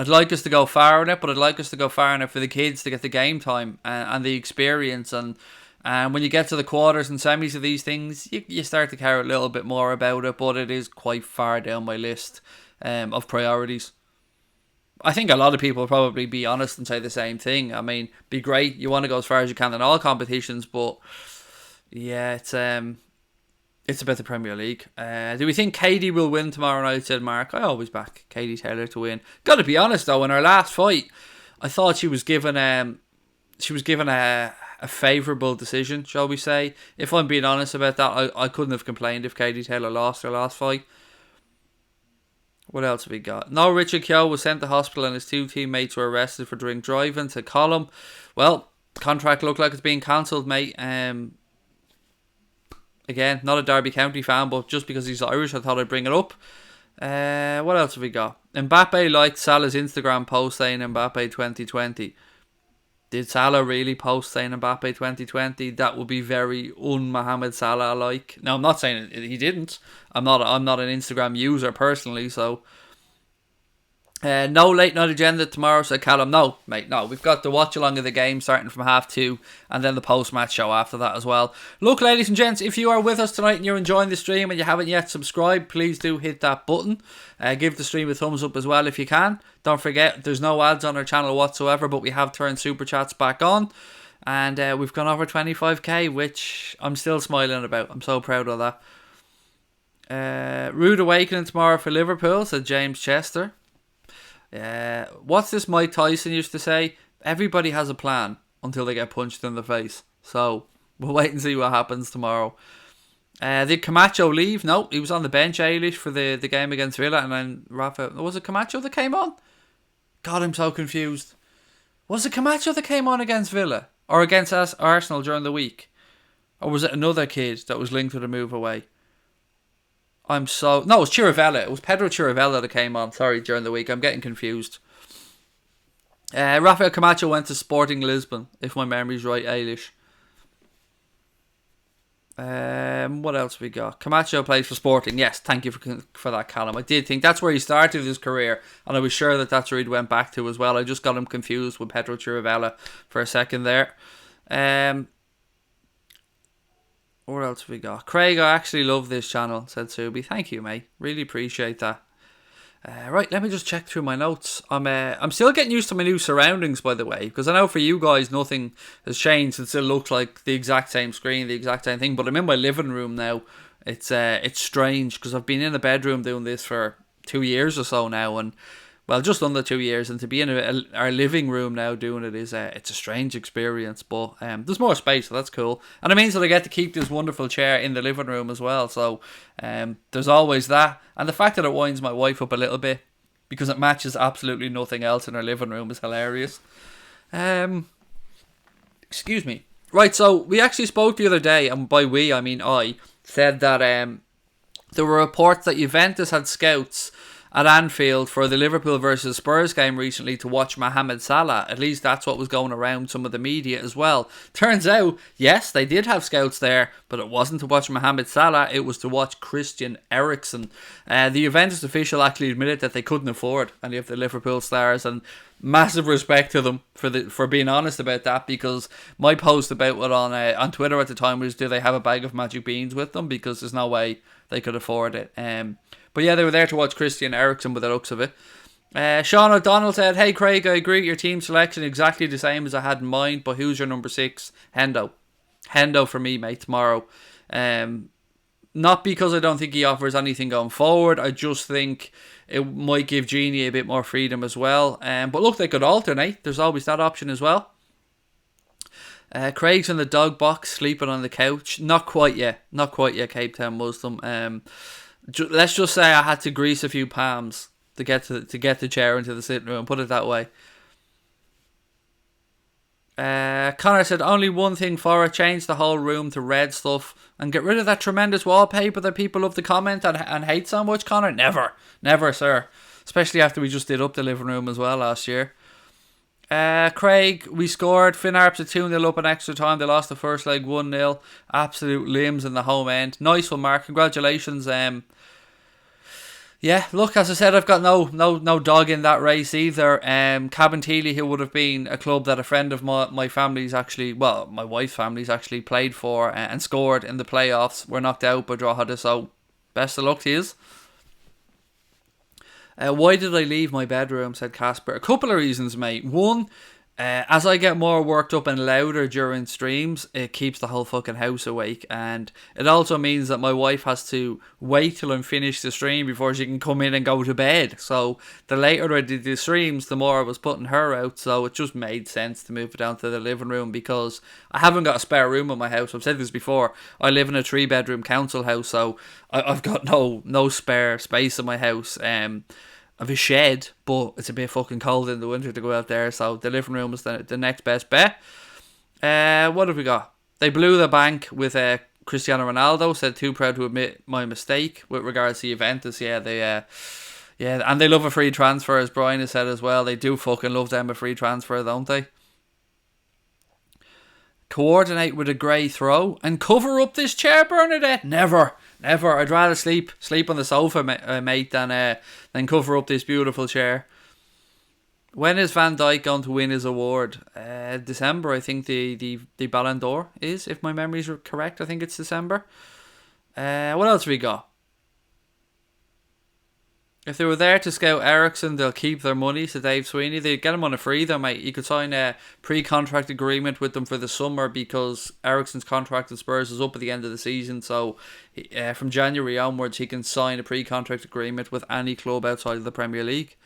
like us to go far in it, but I'd like us to go far in it for the kids to get the game time and the experience. And when you get to the quarters and semis of these things, you start to care a little bit more about it, but it is quite far down my list of priorities. I think a lot of people will probably be honest and say the same thing. I mean, be great. You want to go as far as you can in all competitions, but yeah, it's about the Premier League. Do we think Katie will win tomorrow night? Said Mark. I always back Katie Taylor to win. Got to be honest though, in her last fight, I thought she was given a favourable decision, shall we say? If I'm being honest about that, I couldn't have complained if Katie Taylor lost her last fight. What else have we got? No, Richard Keogh was sent to hospital and his two teammates were arrested for drink driving, to Column. Well, contract looked like it's being cancelled, mate. Again, not a Derby County fan, but just because he's Irish, I thought I'd bring it up. What else have we got? Mbappe liked Salah's Instagram post saying Mbappe 2020. Did Salah really post saying Mbappe 2020? That would be very un-Mohamed Salah-like. Now, I'm not saying he didn't. I'm not an Instagram user personally, so No late night agenda tomorrow, said Callum. No, mate, no. We've got the watch along of the game starting from 2:30 and then the post match show after that as well. Look, ladies and gents, if you are with us tonight and you're enjoying the stream and you haven't yet subscribed, please do hit that button. Give the stream a thumbs up as well if you can. Don't forget, there's no ads on our channel whatsoever, but we have turned super chats back on. And we've gone over 25k, which I'm still smiling about. I'm so proud of that. Rude awakening tomorrow for Liverpool, said James Chester. What's this Mike Tyson used to say? Everybody has a plan until they get punched in the face. So we'll wait and see what happens tomorrow. Did Camacho leave? No, he was on the bench, Eilish, for the game against Villa. And then Rafa, was it Camacho that came on? God, I'm so confused. Was it Camacho that came on against Villa? Or against Arsenal during the week? Or was it another kid that was linked with a move away? No, it was Chirivella. It was Pedro Chirivella that came on, during the week. I'm getting confused. Rafael Camacho went to Sporting Lisbon, if my memory's right, Eilish. What else we got? Camacho plays for Sporting. Yes, thank you for that, Callum. I did think that's where he started his career, and I was sure that that's where he went back to as well. I just got him confused with Pedro Chirivella for a second there. What else we got? Craig, I actually love this channel, said Subi. Thank you, mate. Really appreciate that. Right, let me just check through my notes. I'm still getting used to my new surroundings, by the way, because I know for you guys nothing has changed. It still looks like the exact same screen, the exact same thing. But I'm in my living room now. It's strange because I've been in the bedroom doing this for 2 years or so now, and well, just under 2 years, and to be in our living room now doing it it's a strange experience, but there's more space, so that's cool. And it means that I get to keep this wonderful chair in the living room as well, so there's always that. And the fact that it winds my wife up a little bit, because it matches absolutely nothing else in our living room, is hilarious. Excuse me. Right, so we actually spoke the other day, and by we, I mean I, said that there were reports that Juventus had scouts at Anfield for the Liverpool versus Spurs game recently to watch Mohamed Salah. At least that's what was going around some of the media as well. Turns out, yes, they did have scouts there, but it wasn't to watch Mohamed Salah, it was to watch Christian Eriksen. The Juventus official actually admitted that they couldn't afford any of the Liverpool stars, and massive respect to them for being honest about that, because my post about it on Twitter at the time was, do they have a bag of magic beans with them, because there's no way they could afford it. But yeah, they were there to watch Christian Eriksen by the looks of it. Sean O'Donnell said, hey Craig, I agree with your team selection, exactly the same as I had in mind, but who's your number 6? Hendo for me, mate, tomorrow. Not because I don't think he offers anything going forward, I just think it might give Genie a bit more freedom as well. But look, they could alternate, there's always that option as well. Craig's in the dog box, sleeping on the couch. Not quite yet, Cape Town Muslim. Let's just say I had to grease a few palms to get the chair into the sitting room, put it that way. Connor said, only one thing for it, change the whole room to red stuff and get rid of that tremendous wallpaper that people love to comment and hate so much, Connor. Never, sir. Especially after we just did up the living room as well last year. Craig, we scored. Finn Harps at 2-0 up in extra time. They lost the first leg 1-0. Absolute limbs in the home end. Nice one, Mark. Congratulations. Yeah, look, as I said, I've got no dog in that race either. Cabinteely, who would have been a club that a friend of my family's actually, well, my wife's family's actually played for and scored in the playoffs, were knocked out by Drogheda, so best of luck to yous. Why did I leave my bedroom, said Casper. A couple of reasons, mate. One, as I get more worked up and louder during streams, it keeps the whole fucking house awake, and it also means that my wife has to wait till I'm finished the stream before she can come in and go to bed. So the later I did the streams, the more I was putting her out, so it just made sense to move it down to the living room, because I haven't got a spare room in my house. I've said this before, I live in a 3-bedroom council house, so I've got no spare space in my house. I've a shed, but it's a bit fucking cold in the winter to go out there, so the living room is the next best bet. What have we got? They blew the bank with Cristiano Ronaldo, said too proud to admit my mistake with regards to Juventus. Yeah, and they love a free transfer, as Brian has said as well. They do fucking love them a free transfer, don't they? Coordinate with a grey throw and cover up this chair, Bernadette. Never. I'd rather sleep on the sofa, mate, than cover up this beautiful chair. When is Van Dijk going to win his award? December, I think the Ballon d'Or is, if my memories are correct. I think it's December. What else have we got? If they were there to scout Ericsson, they'll keep their money, said Dave Sweeney. They'd get him on a free though, mate. You could sign a pre-contract agreement with them for the summer because Ericsson's contract with Spurs is up at the end of the season. So from January onwards, he can sign a pre-contract agreement with any club outside of the Premier League.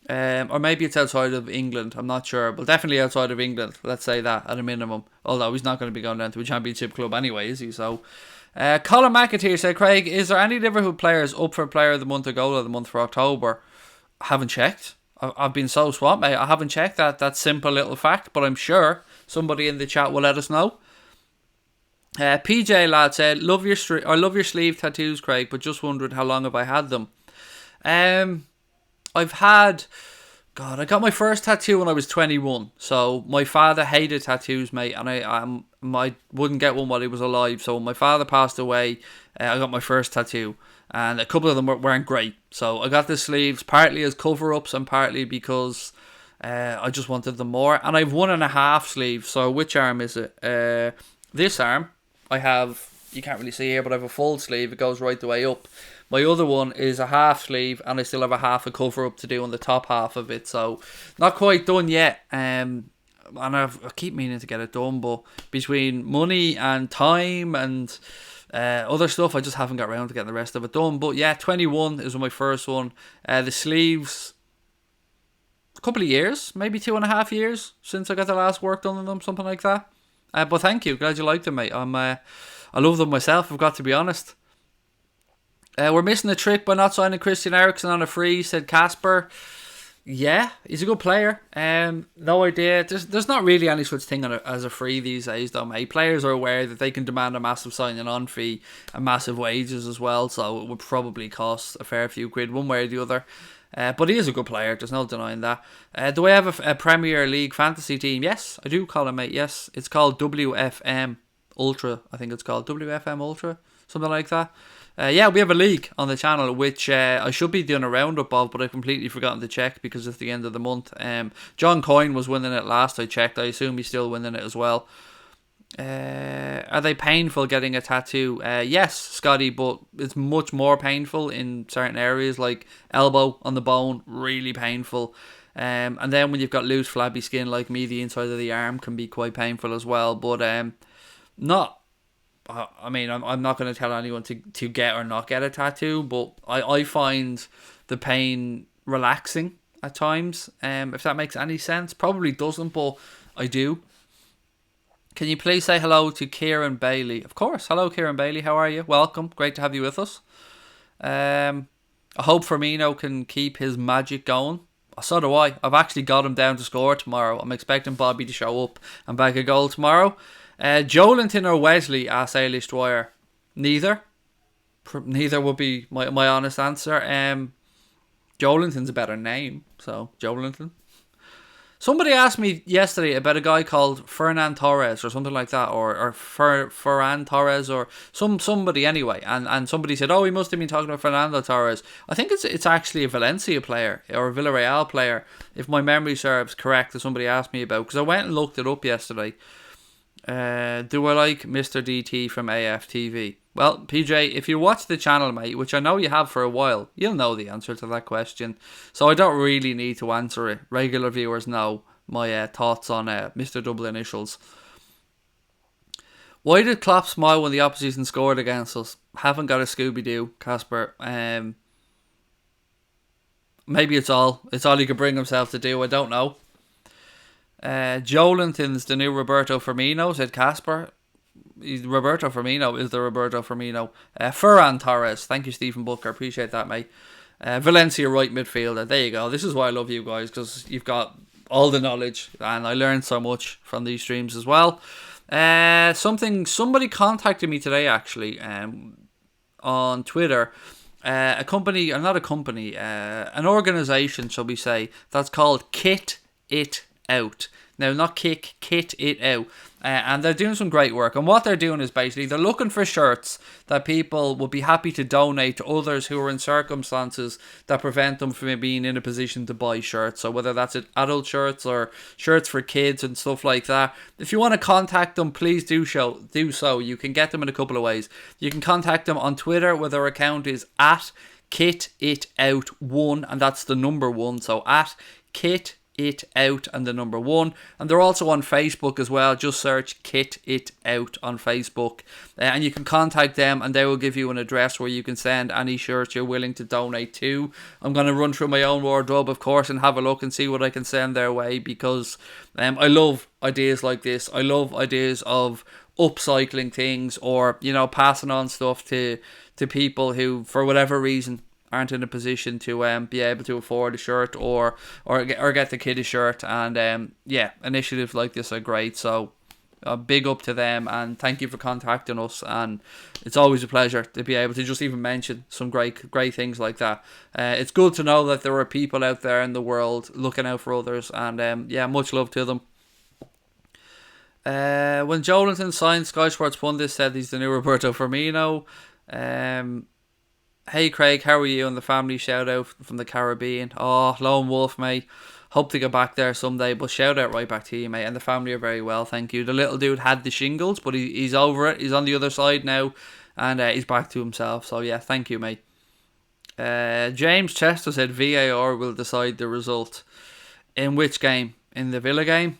Or maybe it's outside of England, I'm not sure. But definitely outside of England, let's say that at a minimum. Although he's not going to be going down to a championship club anyway, is he? So... Colin McAteer said, Craig, is there any Liverpool players up for Player of the Month or Goal of the Month for October? I haven't checked. I've been so swamped, mate. I haven't checked that simple little fact, but I'm sure somebody in the chat will let us know. PJ lad said, I love your sleeve tattoos, Craig, but just wondered how long have I had them. I've had... God, I got my first tattoo when I was 21. So my father hated tattoos, mate, and I wouldn't get one while he was alive. So when my father passed away, I got my first tattoo, and a couple of them weren't great. So I got the sleeves partly as cover-ups and partly because I just wanted them more. And I've 1.5 sleeves. So which arm is it? This arm, I have, you can't really see here, but I have a full sleeve. It goes right the way up. My other one is a half sleeve, and I still have a half a cover up to do on the top half of it. So not quite done yet. And I keep meaning to get it done, but between money and time and other stuff, I just haven't got around to getting the rest of it done. But yeah, 21 is my first one. The sleeves, a couple of years, maybe 2.5 years since I got the last work done on them, something like that. But thank you, glad you liked them, mate. I love them myself, I've got to be honest. We're missing a trick by not signing Christian Eriksen on a free, said Casper. Yeah, he's a good player. No idea. There's not really any such thing as a free these days, though, mate. Players are aware that they can demand a massive signing on fee and massive wages as well, so it would probably cost a fair few quid one way or the other. But he is a good player, there's no denying that. Do I have a Premier League fantasy team? Yes, I do, Colin, mate, yes. It's called WFM Ultra, I think it's called. WFM Ultra, something like that. Yeah, we have a league on the channel, which I should be doing a roundup of, but I've completely forgotten to check because it's the end of the month. John Coyne was winning it last I checked. I assume he's still winning it as well. Are they painful getting a tattoo? Yes, Scotty, but it's much more painful in certain areas, like elbow on the bone, really painful. And then when you've got loose, flabby skin like me, the inside of the arm can be quite painful as well. But not... I mean, I'm not going to tell anyone to get or not get a tattoo, but I find the pain relaxing at times. If that makes any sense. Probably doesn't, but I do. Can you please say hello to Kieran Bailey? Of course. Hello, Kieran Bailey. How are you? Welcome. Great to have you with us. I hope Firmino can keep his magic going. So do I. I've actually got him down to score tomorrow. I'm expecting Bobby to show up and bag a goal tomorrow. Joelinton or Wesley, asked Ailish Dwyer. Neither. Neither would be my honest answer. Joelinton's a better name, so Joelinton. Somebody asked me yesterday about a guy called Fernan Torres or something like that, or Ferran Torres or somebody anyway, and somebody said, oh, he must have been talking about Fernando Torres. I think it's actually a Valencia player or a Villarreal player, if my memory serves correct, that somebody asked me about, because I went and looked it up yesterday. Do I like Mr. DT from AFTV? Well, PJ, if you watch the channel, mate, which I know you have for a while, you'll know the answer to that question. So I don't really need to answer it. Regular viewers know my thoughts on Mr. Double Initials. Why did Klopp smile when the opposition scored against us? Haven't got a Scooby-Doo, Casper. Maybe it's all he could bring himself to do. I don't know. Joelinton's the new Roberto Firmino, said Casper. Roberto Firmino is the Roberto Firmino. Ferran Torres, thank you, Stephen Booker, appreciate that, mate. Valencia right midfielder, there you go. This is why I love you guys, because you've got all the knowledge, and I learned so much from these streams as well. Somebody contacted me today, actually, on Twitter. An organisation, shall we say, that's called Kit It out. Now, not kick, kit it out. And they're doing some great work. And what they're doing is basically they're looking for shirts that people would be happy to donate to others who are in circumstances that prevent them from being in a position to buy shirts. So whether that's adult shirts or shirts for kids and stuff like that. If you want to contact them, please do so. You can get them in a couple of ways. You can contact them on Twitter, where their account is at KitItOut1, and that's the number 1. So at Kit It Out and the number 1, and they're also on Facebook as well. Just search Kit It Out on Facebook, and you can contact them and they will give you an address where you can send any shirts you're willing to donate to. I'm going to run through my own wardrobe, of course, and have a look and see what I can send their way, because I love ideas like this. I love ideas of upcycling things, or passing on stuff to people who, for whatever reason, aren't in a position to be able to afford a shirt or get the kid a shirt. And initiatives like this are great. So big up to them, and thank you for contacting us. And it's always a pleasure to be able to just even mention some great things like that. It's good to know that there are people out there in the world looking out for others, and much love to them. When Jolinton signed, Sky Sports Pundit said he's the new Roberto Firmino. Hey Craig, how are you? And the family shout out from the Caribbean. Oh, lone wolf, mate. Hope to get back there someday, but shout out right back to you, mate. And the family are very well, thank you. The little dude had the shingles, but he's over it. He's on the other side now, and he's back to himself. So yeah, thank you, mate. James Chester said VAR will decide the result. In which game? In the Villa game?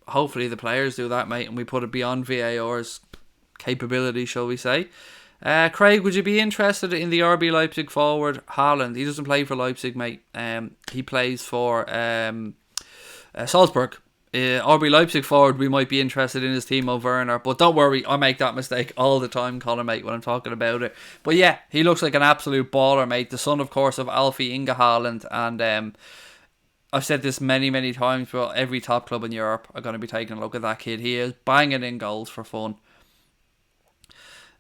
Hopefully the players do that, mate, and we put it beyond VAR's capability, shall we say. Craig, would you be interested in the RB Leipzig forward Haaland? He doesn't play for Leipzig, mate. He plays for Salzburg. RB Leipzig forward, we might be interested in his Timo Werner, but don't worry, I make that mistake all the time, Colin, mate, when I'm talking about it. But yeah, he looks like an absolute baller, mate. The son, of course, of Alfie Inge Haaland, and I've said this many times, but every top club in Europe are going to be taking a look at that kid. He is banging in goals for fun.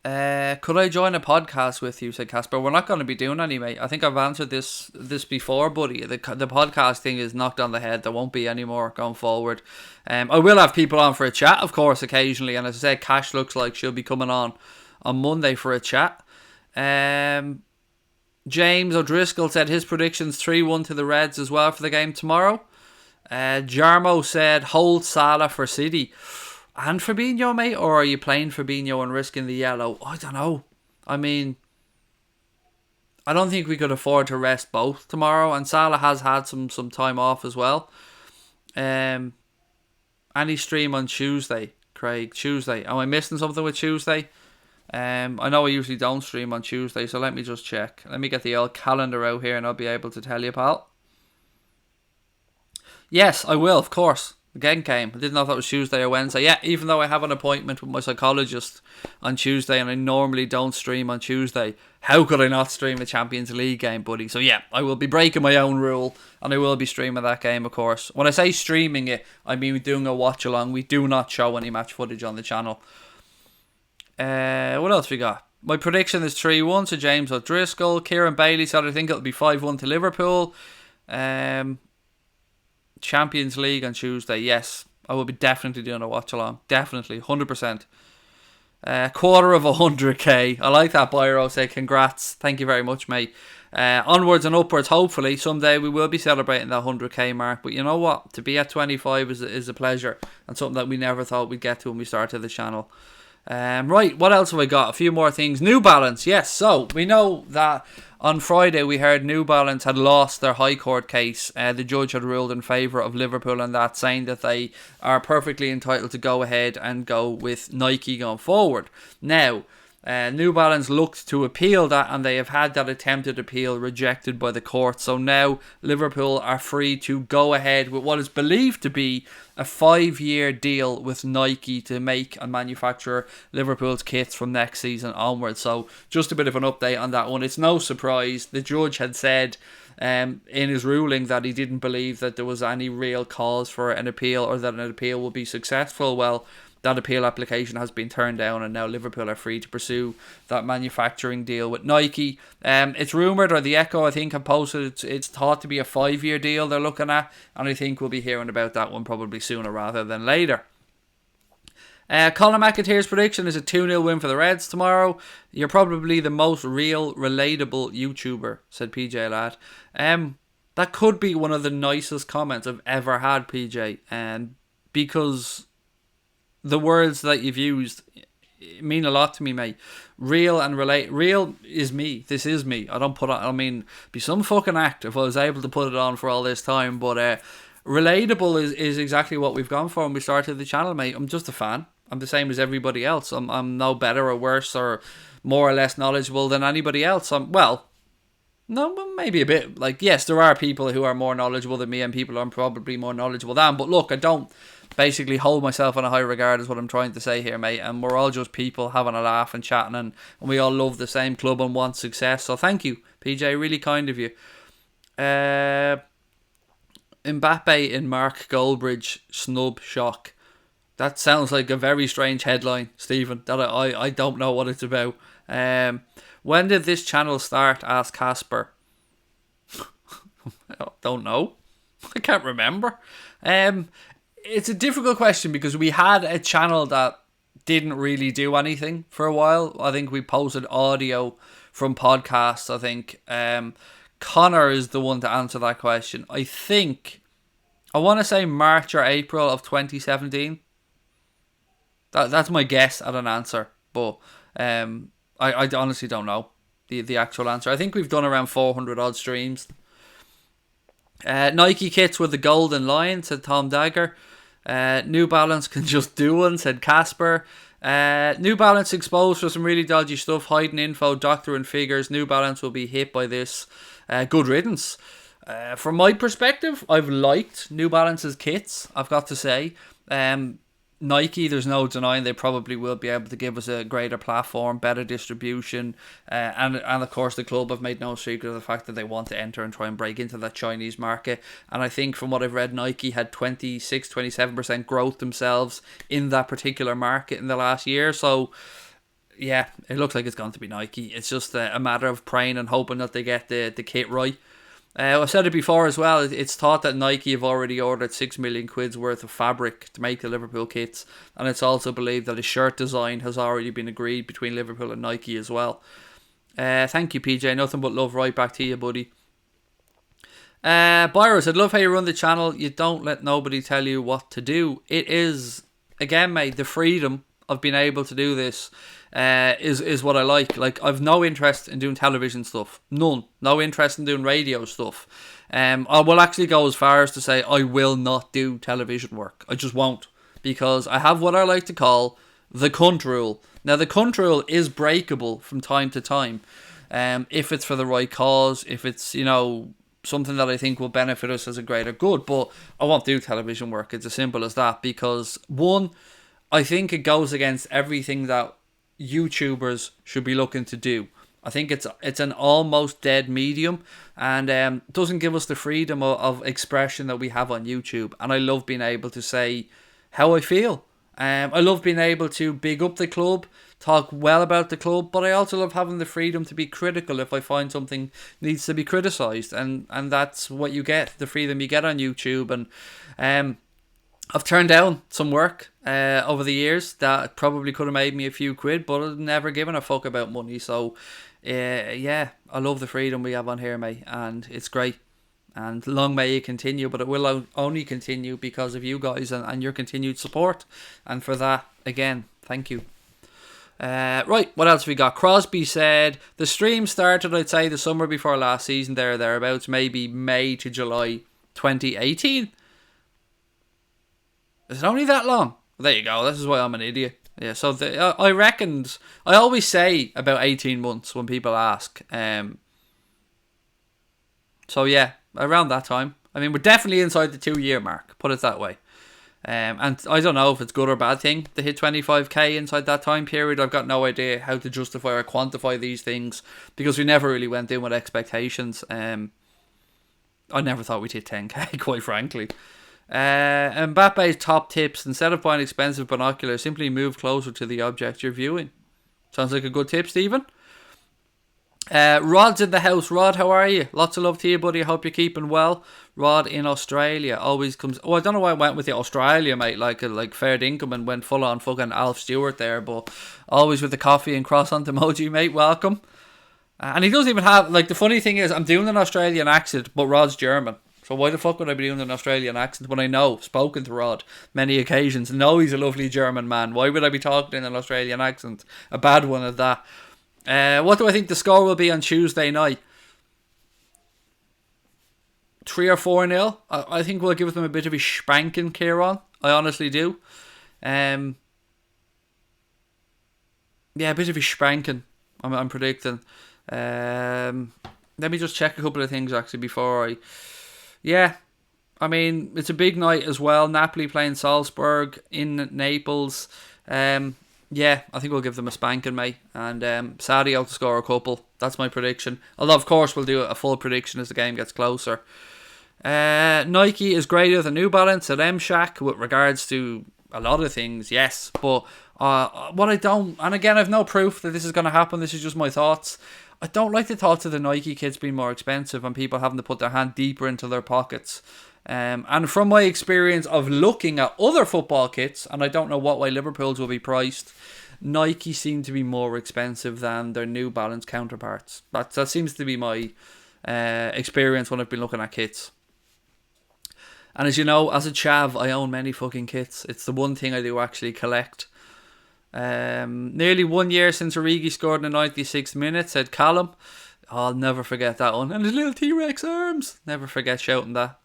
Could I join a podcast with you, said Casper. We're not going to be doing any, mate. I think I've answered this before, buddy. The podcast thing is knocked on the head. There won't be any more going forward. I will have people on for a chat, of course, occasionally. And as I said, Cash looks like she'll be coming on Monday for a chat. James O'Driscoll said his predictions 3-1 to the Reds as well for the game tomorrow. Jarmo said hold Salah for City. And Fabinho, mate? Or are you playing Fabinho and risking the yellow? I don't know. I mean, I don't think we could afford to rest both tomorrow. And Salah has had some time off as well. Any stream on Tuesday, Craig? Tuesday. Am I missing something with Tuesday? I know I usually don't stream on Tuesday, so let me just check. Let me get the old calendar out here and I'll be able to tell you, pal. Yes, I will, of course. The game came. I didn't know if that was Tuesday or Wednesday. Yeah, even though I have an appointment with my psychologist on Tuesday and I normally don't stream on Tuesday, how could I not stream a Champions League game, buddy? So yeah, I will be breaking my own rule and I will be streaming that game, of course. When I say streaming it, I mean doing a watch along. We do not show any match footage on the channel. What else we got? My prediction is 3-1 to James O'Driscoll. Kieran Bailey said I think it'll be 5-1 to Liverpool. Champions League on Tuesday. Yes, I will be definitely doing a watch along. Definitely, 100%. Quarter of 100k. I like that, Byro. Say congrats. Thank you very much, mate. Onwards and upwards. Hopefully someday we will be celebrating that 100k mark. But you know what? To be at 25 is a pleasure, and something that we never thought we'd get to when we started the channel. Right, what else have I got? A few more things. New Balance, yes. So we know that on Friday we heard New Balance had lost their High Court case. The judge had ruled in favour of Liverpool and that, saying that they are perfectly entitled to go ahead and go with Nike going forward. Now, New Balance looked to appeal that, and they have had that attempted appeal rejected by the court. So now Liverpool are free to go ahead with what is believed to be a 5-year deal with Nike to make and manufacture Liverpool's kits from next season onwards. So just a bit of an update on that one. It's no surprise. The judge had said in his ruling that he didn't believe that there was any real cause for an appeal or that an appeal would be successful. Well, that appeal application has been turned down, and now Liverpool are free to pursue that manufacturing deal with Nike. It's rumoured, or the Echo I think have posted, it's thought to be a 5-year deal they're looking at, and I think we'll be hearing about that one probably sooner rather than later. Colin McAteer's prediction is a 2-0 win for the Reds tomorrow. You're probably the most real, relatable YouTuber, said PJ Ladd. That could be one of the nicest comments I've ever had, PJ, because the words that you've used mean a lot to me, mate. Real and relate. Real is me. This is me. I don't put on, I mean, be some fucking act if I was able to put it on for all this time, but relatable is exactly what we've gone for when we started the channel, mate. I'm just a fan. I'm the same as everybody else. I'm no better or worse or more or less knowledgeable than anybody else. No, maybe a bit. Like, yes, there are people who are more knowledgeable than me and people I'm probably more knowledgeable than. But look, I don't basically hold myself in a high regard is what I'm trying to say here, mate. And we're all just people having a laugh and chatting, and we all love the same club and want success. So thank you, PJ. Really kind of you. Mbappe in Mark Goldbridge snub shock. That sounds like a very strange headline, Stephen, that I don't know what it's about. When did this channel start? Asked Casper. I don't know. I can't remember. It's a difficult question because we had a channel that didn't really do anything for a while. I think we posted audio from podcasts, I think. Connor is the one to answer that question. I want to say March or April of 2017. That's my guess at an answer, but I honestly don't know the actual answer. I think we've done around 400 odd streams. Nike kits with the golden lion, said Tom Dagger. New Balance can just do one, said Casper. New Balance exposed for some really dodgy stuff, hiding info, doctoring figures. New Balance will be hit by this. Good riddance. From my perspective, I've liked New Balance's kits, I've got to say. Nike, there's no denying they probably will be able to give us a greater platform, better distribution, and of course the club have made no secret of the fact that they want to enter and try and break into that Chinese market. And I think from what I've read, Nike had 27% growth themselves in that particular market in the last year. So yeah, it looks like it's going to be Nike. It's just a matter of praying and hoping that they get the kit right. I've said it before as well, it's thought that Nike have already ordered 6 million quid's worth of fabric to make the Liverpool kits, and it's also believed that a shirt design has already been agreed between Liverpool and Nike as well. Thank you, PJ, nothing but love right back to you, buddy. Byro said, love how you run the channel, you don't let nobody tell you what to do. It is, again mate, the freedom of being able to do this is what I like. Like, I've no interest in doing television stuff. None. No interest in doing radio stuff. I will actually go as far as to say I will not do television work. I just won't. Because I have what I like to call the cunt rule. Now, the cunt rule is breakable from time to time. If it's for the right cause, if it's, something that I think will benefit us as a greater good. But I won't do television work. It's as simple as that. Because, one, I think it goes against everything that YouTubers should be looking to do. I think it's an almost dead medium, and doesn't give us the freedom of expression that we have on YouTube. And I love being able to say how I feel. I love being able to big up the club, talk well about the club, but I also love having the freedom to be critical if I find something needs to be criticised, and that's what you get, the freedom you get on YouTube. And I've turned down some work over the years that probably could have made me a few quid, but I've never given a fuck about money. So, yeah, I love the freedom we have on here, mate, and it's great. And long may it continue, but it will only continue because of you guys and your continued support. And for that, again, thank you. Right, what else have we got? Crosby said, the stream started, I'd say, the summer before last season, thereabouts, maybe May to July 2018. Is it only that long? Well, there you go. This is why I'm an idiot. Yeah, so I reckoned... I always say about 18 months when people ask. So yeah, around that time. I mean, we're definitely inside the 2-year mark. Put it that way. And I don't know if it's good or bad thing to hit 25k inside that time period. I've got no idea how to justify or quantify these things because we never really went in with expectations. I never thought we'd hit 10k, quite frankly. Mbappe's top tips: instead of buying expensive binoculars, simply move closer to the object you're viewing. Sounds like a good tip, Stephen. Rod's in the house. Rod, how are you? Lots of love to you, buddy. I hope you're keeping well. Rod in Australia always comes. Oh, I don't know why I went with the Australia, mate. Like fair dinkum and went full on fucking Alf Stewart there, but always with the coffee and croissant emoji, mate. Welcome. And he doesn't even have, like, the funny thing is, I'm doing an Australian accent, but Rod's German. So why the fuck would I be doing an Australian accent when I know, spoken to Rod many occasions, know he's a lovely German man? Why would I be talking in an Australian accent? A bad one at that. What do I think the score will be on Tuesday night? 3 or 4-0. I think we'll give them a bit of a spanking, Kieran. I honestly do. Yeah, a bit of a spanking. I'm predicting. Let me just check a couple of things actually before I. Yeah, I mean, it's a big night as well. Napoli playing Salzburg in Naples. Yeah, I think we'll give them a spanking, mate. And Sadio to score a couple. That's my prediction. Although, of course, we'll do a full prediction as the game gets closer. Nike is greater than New Balance at M-Shack with regards to a lot of things, yes. But what I don't... And again, I've no proof that this is going to happen. This is just my thoughts. I don't like the thoughts of the Nike kits being more expensive and people having to put their hand deeper into their pockets. And from my experience of looking at other football kits, and I don't know what way Liverpool's will be priced, Nike seem to be more expensive than their New Balance counterparts. That seems to be my experience when I've been looking at kits. And as you know, as a chav, I own many fucking kits. It's the one thing I do actually collect. Nearly 1 year since Origi scored in the 96th minute, said Callum. I'll never forget that one. And his little T-Rex arms. Never forget shouting that.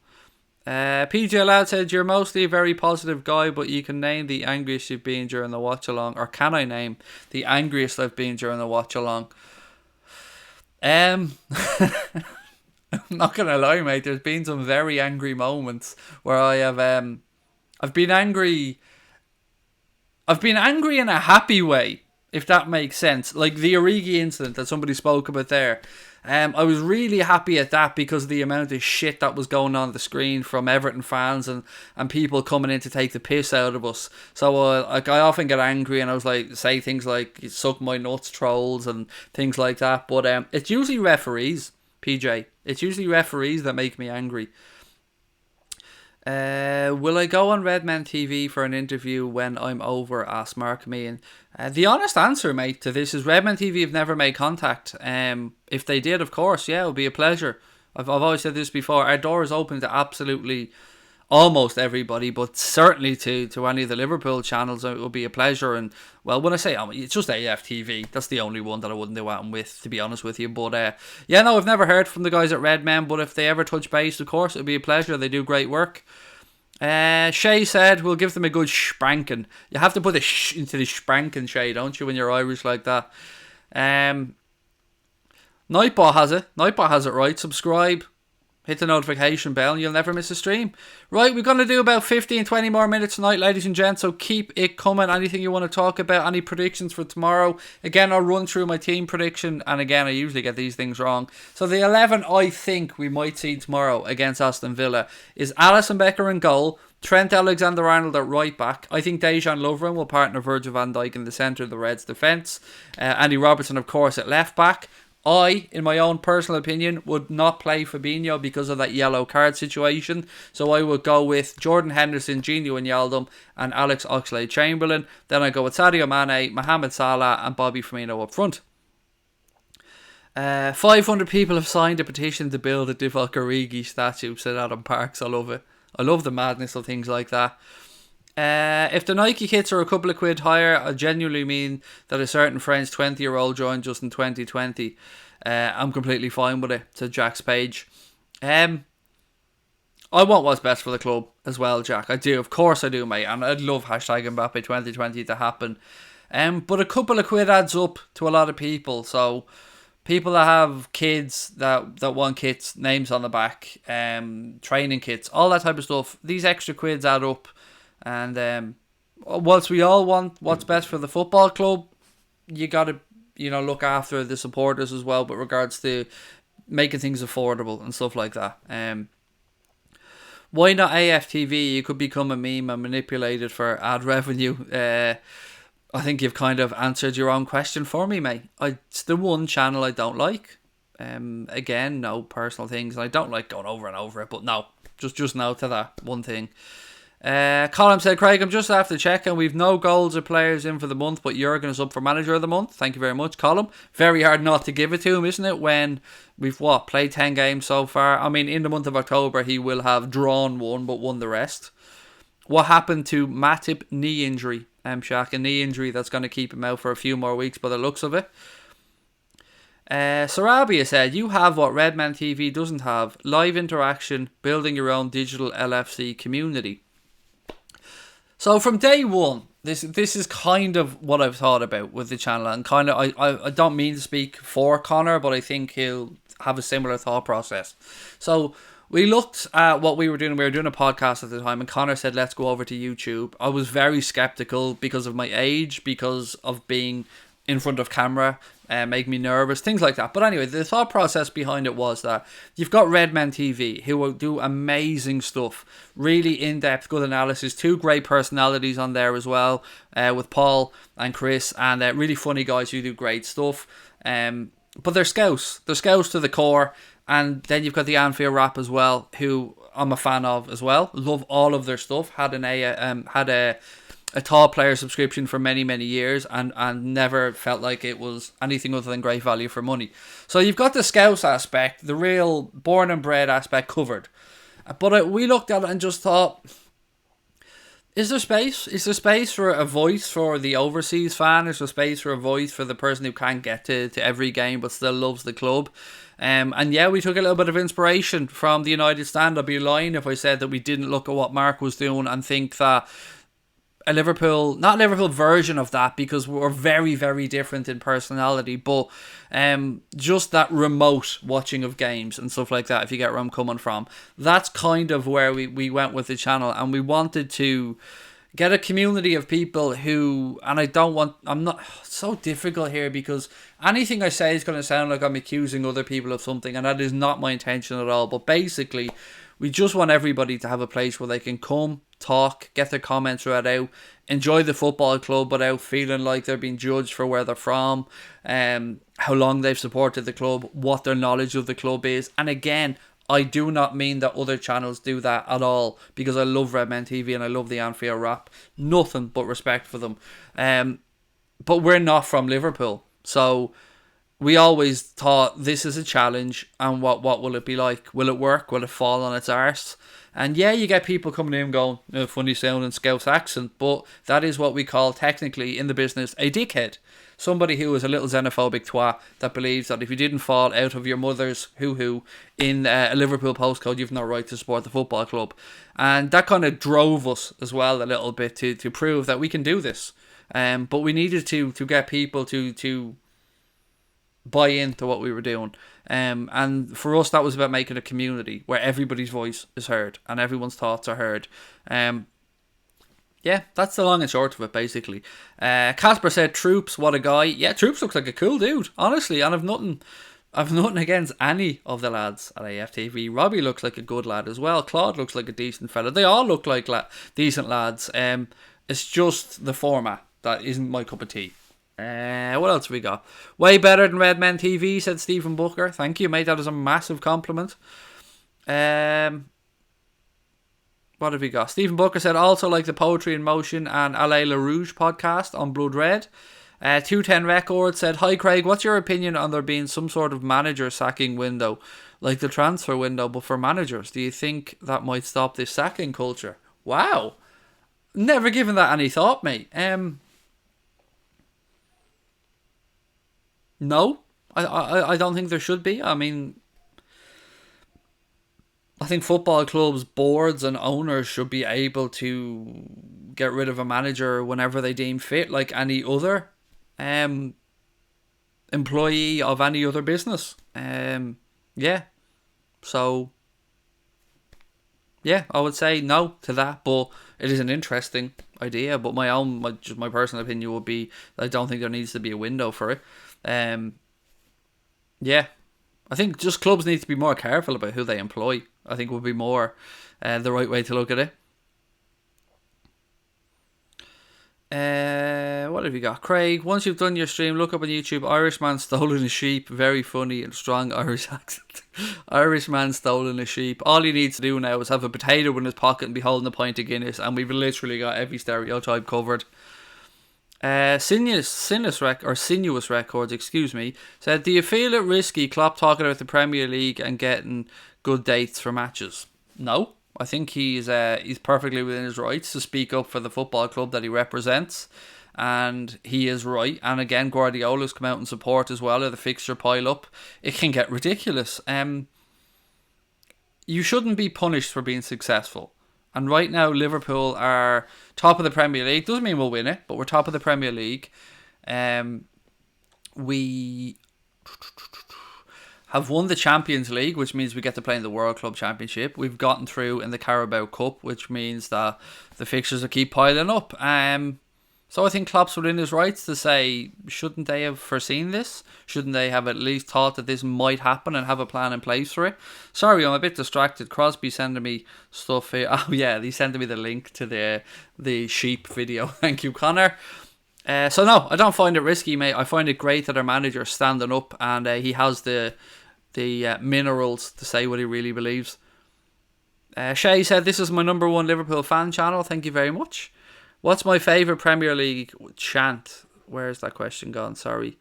PJ Loud said, you're mostly a very positive guy, but you can name the angriest you've been during the watch along. Or can I name the angriest I've been during the watch along? I'm not gonna lie, mate. There's been some very angry moments where I have I've been angry. I've been angry in a happy way, if that makes sense. Like the Origi incident that somebody spoke about there. I was really happy at that because of the amount of shit that was going on the screen from Everton fans and people coming in to take the piss out of us. So I often get angry and I was like, say things like, suck my nuts, trolls, and things like that. But it's usually referees, PJ. It's usually referees that make me angry. Will I go on Redmen TV for an interview when I'm over? Asked Mark Meehan. The honest answer, mate, to this is Redmen TV have never made contact. If they did, of course, yeah, it would be a pleasure. I've always said this before. Our door is open to absolutely almost everybody, but certainly to any of the Liverpool channels, it would be a pleasure. And well, when I say it's just AFTV, that's the only one that I wouldn't do anything with, to be honest with you. But yeah, no, I've never heard from the guys at Redmen, but if they ever touch base, of course, it would be a pleasure. They do great work. Shay said, we'll give them a good spanking. You have to put a sh into the spanking, Shay, don't you, when you're Irish like that. Nightbot has it. Nightbot has it right. Subscribe. Hit the notification bell and you'll never miss a stream. Right, we're going to do about 15-20 more minutes tonight, ladies and gents, so keep it coming. Anything you want to talk about, any predictions for tomorrow. Again, I'll run through my team prediction, and again, I usually get these things wrong. So the 11 I think we might see tomorrow against Aston Villa is Alisson Becker in goal, Trent Alexander-Arnold at right back. I think Dejan Lovren will partner Virgil van Dijk in the centre of the Reds' defence. Andy Robertson, of course, at left back. I, in my own personal opinion, would not play Fabinho because of that yellow card situation. So I would go with Jordan Henderson, Gino Wijnaldum and Alex Oxlade-Chamberlain. Then I go with Sadio Mane, Mohamed Salah and Bobby Firmino up front. 500 people have signed a petition to build a Divock Origi statue, said Adam Parks. I love it. I love the madness of things like that. If the Nike kits are a couple of quid higher, I genuinely mean that a certain French 20-year-old joined just in 2020. I'm completely fine with it, said Jack's page. I want what's best for the club as well, Jack. I do, of course I do, mate. And I'd love hashtag Mbappe 2020 to happen. But a couple of quid adds up to a lot of people. So people that have kids that want kits, names on the back, training kits, all that type of stuff, these extra quids add up. And whilst we all want what's best for the football club, you got to, look after the supporters as well, but regards to making things affordable and stuff like that. Why not AFTV? You could become a meme and manipulate it for ad revenue. I think you've kind of answered your own question for me, mate. It's the one channel I don't like. Again, no personal things. I don't like going over and over it, but no. Just no to that one thing. Colin said, Craig, I'm just after checking. We've no goals or players in for the month, but Jurgen is up for manager of the month. Thank you very much, Colin. Very hard not to give it to him, isn't it? When we've played 10 games so far. I mean, in the month of October, he will have drawn one, but won the rest. What happened to Matip knee injury? Shaq, a knee injury that's going to keep him out for a few more weeks by the looks of it. Sarabia said, you have what Redman TV doesn't have: live interaction, building your own digital LFC community. So from day one, this is kind of what I've thought about with the channel, and kind of I don't mean to speak for Connor, but I think he'll have a similar thought process. So we looked at what we were doing. We were doing a podcast at the time, and Connor said, let's go over to YouTube. I was very skeptical because of my age, because of being in front of camera, make me nervous, things like that. But anyway, the thought process behind it was that you've got Redman TV, who will do amazing stuff, really in-depth, good analysis, two great personalities on there as well, with Paul and Chris, and really funny guys who do great stuff. But they're scouts to the core. And then you've got the Anfield Rap as well, who I'm a fan of as well. Love all of their stuff. Had a tall player subscription for many, many years, and never felt like it was anything other than great value for money. So you've got the scouts aspect, the real born and bred aspect covered. But we looked at it and just thought, is there space? Is there space for a voice for the overseas fan? Is there space for a voice for the person who can't get to every game but still loves the club? And yeah, we took a little bit of inspiration from the United Stand. I'd be lying if I said that we didn't look at what Mark was doing and think that a Liverpool, not Liverpool version of that, because we're very, very different in personality, but just that remote watching of games and stuff like that, if you get where I'm coming from. That's kind of where we went with the channel, and we wanted to get a community of people who, and it's so difficult here because anything I say is going to sound like I'm accusing other people of something, and that is not my intention at all. But basically, we just want everybody to have a place where they can come, talk, get their comments read out, enjoy the football club without feeling like they're being judged for where they're from, how long they've supported the club, what their knowledge of the club is. And again, I do not mean that other channels do that at all, because I love Redman TV and I love the Anfield Rap. Nothing but respect for them. But we're not from Liverpool. So we always thought this is a challenge, and what will it be like? Will it work? Will it fall on its arse? And yeah, you get people coming in going, funny sounding Scouse accent, but that is what we call technically in the business a dickhead. Somebody who is a little xenophobic twat that believes that if you didn't fall out of your mother's hoo-hoo in a Liverpool postcode, you've no right to support the football club. And that kind of drove us as well a little bit to prove that we can do this. But we needed to get people to buy into what we were doing. And for us, that was about making a community where everybody's voice is heard and everyone's thoughts are heard. Yeah, that's the long and short of it, basically. Casper said, Troops, what a guy. Yeah, Troops looks like a cool dude, honestly, and I've nothing against any of the lads at AFTV. Robbie looks like a good lad as well. Claude looks like a decent fella. They all look like decent lads. It's just the format that isn't my cup of tea. What else have we got? Way better than Redman TV, said Stephen Booker. Thank you, mate. That is a massive compliment. What have we got? Stephen Booker said, also like the Poetry in Motion and Alain LaRouge podcast on Blood Red. 210 Records said, hi Craig, what's your opinion on there being some sort of manager sacking window, like the transfer window, but for managers? Do you think that might stop this sacking culture? Wow. Never given that any thought, mate. No, I don't think there should be. I mean, I think football clubs, boards and owners should be able to get rid of a manager whenever they deem fit, like any other employee of any other business. Yeah. So, yeah, I would say no to that, but it is an interesting idea. But my personal opinion would be, I don't think there needs to be a window for it. Yeah, I think just clubs need to be more careful about who they employ I think would be more the right way to look at it. What have you got? Craig, once you've done your stream, look up on YouTube, Irishman stolen a sheep. Very funny and strong Irish accent. Irishman stolen a sheep. All he needs to do now is have a potato in his pocket and be holding a pint of Guinness, and we've literally got every stereotype covered. Sinuous Records, excuse me, said, do you feel it risky Klopp talking about the Premier League and getting good dates for matches? No. I think he's perfectly within his rights to speak up for the football club that he represents, and he is right. And again, Guardiola's come out in support as well of the fixture pile up. It can get ridiculous. You shouldn't be punished for being successful. And right now, Liverpool are top of the Premier League. Doesn't mean we'll win it, but we're top of the Premier League. We have won the Champions League, which means we get to play in the World Club Championship. We've gotten through in the Carabao Cup, which means that the fixtures will keep piling up. So I think Klopp's within his rights to say, shouldn't they have foreseen this? Shouldn't they have at least thought that this might happen and have a plan in place for it? Sorry, I'm a bit distracted. Crosby sending me stuff here. Oh yeah, he's sending me the link to the sheep video. Thank you, Connor. So no, I don't find it risky, mate. I find it great that our manager's standing up and he has the minerals to say what he really believes. Shay said, this is my number one Liverpool fan channel. Thank you very much. What's my favourite Premier League chant? Where's that question gone? Sorry.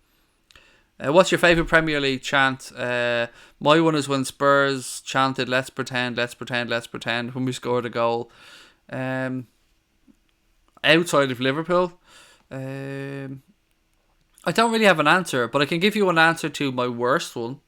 What's your favourite Premier League chant? My one is when Spurs chanted, let's pretend, let's pretend, let's pretend, when we scored a goal. Outside of Liverpool, I don't really have an answer, but I can give you an answer to my worst one,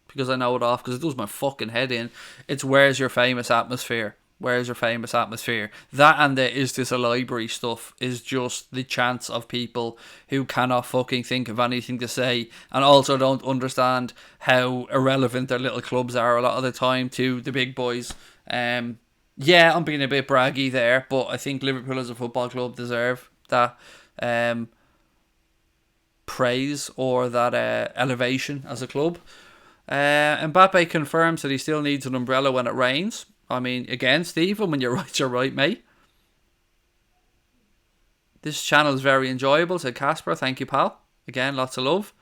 because I know it off, because it does my fucking head in. It's where's your famous atmosphere? Where's your famous atmosphere? That and the is this a library stuff is just the chance of people who cannot fucking think of anything to say and also don't understand how irrelevant their little clubs are a lot of the time to the big boys. Yeah, I'm being a bit braggy there, but I think Liverpool as a football club deserve that praise or that elevation as a club. Mbappe confirms that he still needs an umbrella when it rains. I mean, again, Stephen, when you're right, you're right, mate. This channel is very enjoyable, said Casper. Thank you, pal. Again, lots of love.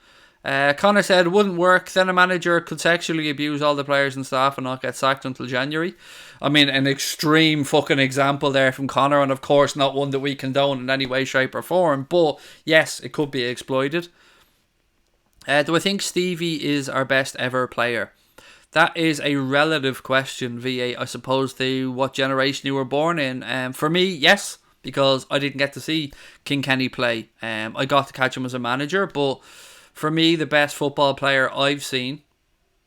Connor said, wouldn't work. Then a manager could sexually abuse all the players and staff and not get sacked until January. I mean, an extreme fucking example there from Connor, and of course not one that we condone in any way, shape or form. But yes, it could be exploited. Do I think Stevie is our best ever player? That is a relative question, VA, I suppose, to what generation you were born in. For me, yes, because I didn't get to see King Kenny play. I got to catch him as a manager, but for me, the best football player I've seen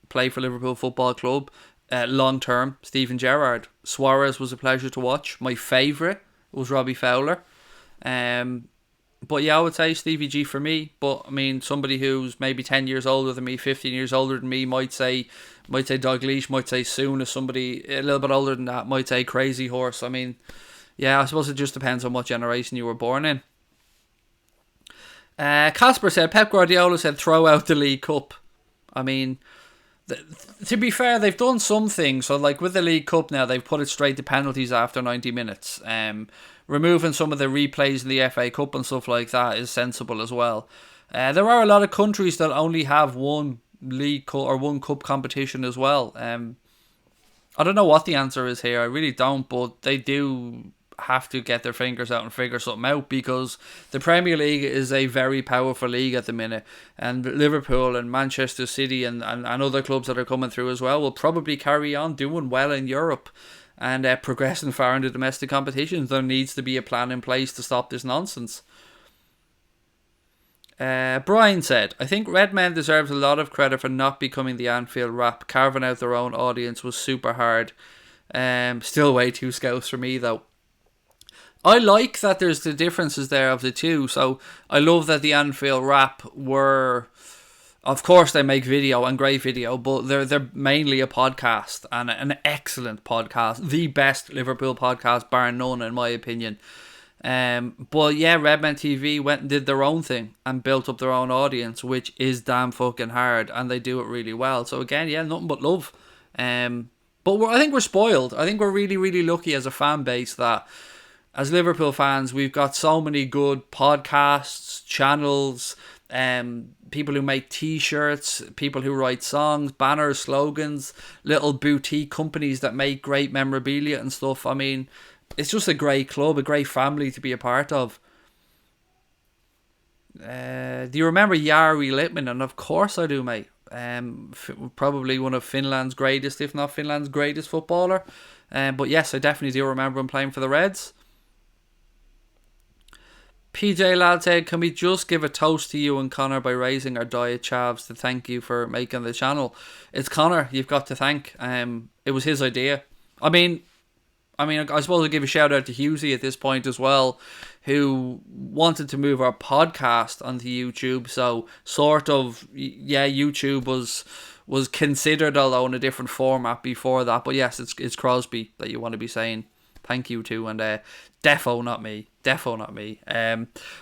play for Liverpool Football Club, long term, Steven Gerrard. Suarez was a pleasure to watch. My favourite was Robbie Fowler. But yeah, I would say Stevie G for me. But I mean, somebody who's maybe 10 years older than me, 15 years older than me might say Dalglish, might say Soon. If somebody a little bit older than that might say Crazy Horse. I mean, yeah, I suppose it just depends on what generation you were born in. Casper said, Pep Guardiola said throw out the League Cup. I mean, to be fair, they've done some things. So like with the League Cup now, they've put it straight to penalties after 90 minutes. Removing some of the replays in the FA Cup and stuff like that is sensible as well. There are a lot of countries that only have one League Cup or one Cup competition as well. I don't know what the answer is here. I really don't, but they do have to get their fingers out and figure something out, because the Premier League is a very powerful league at the minute, and Liverpool and Manchester City and other clubs that are coming through as well will probably carry on doing well in Europe and progressing far into domestic competitions. There needs to be a plan in place to stop this nonsense. Brian said, I think Redmen deserves a lot of credit for not becoming the Anfield rap. Carving out their own audience was super hard. Still way too scouts for me though. I like that there's the differences there of the two. So I love that the Anfield rap were, of course they make video and great video, but they're mainly a podcast, and an excellent podcast, the best Liverpool podcast bar none in my opinion. But yeah, Redmen TV went and did their own thing and built up their own audience, which is damn fucking hard, and they do it really well. So again, yeah, nothing but love. But But I think we're spoiled. I think we're really, really lucky as a fan base that, as Liverpool fans, we've got so many good podcasts, channels, people who make t-shirts, people who write songs, banners, slogans, little boutique companies that make great memorabilia and stuff. I mean, it's just a great club, a great family to be a part of. Do you remember Jari Litmanen? Of course I do, mate. Probably one of Finland's greatest, if not Finland's greatest footballer. But yes, I definitely do remember him playing for the Reds. PJ Lad said, can we just give a toast to you and Connor by raising our diet chavs to thank you for making the channel? It's Connor you've got to thank. It was his idea. I mean, I suppose I'll give a shout out to Husey at this point as well, who wanted to move our podcast onto YouTube. So sort of, yeah, YouTube was considered, although in a different format before that. But yes, it's Crosby that you want to be saying thank you to, and defo not me.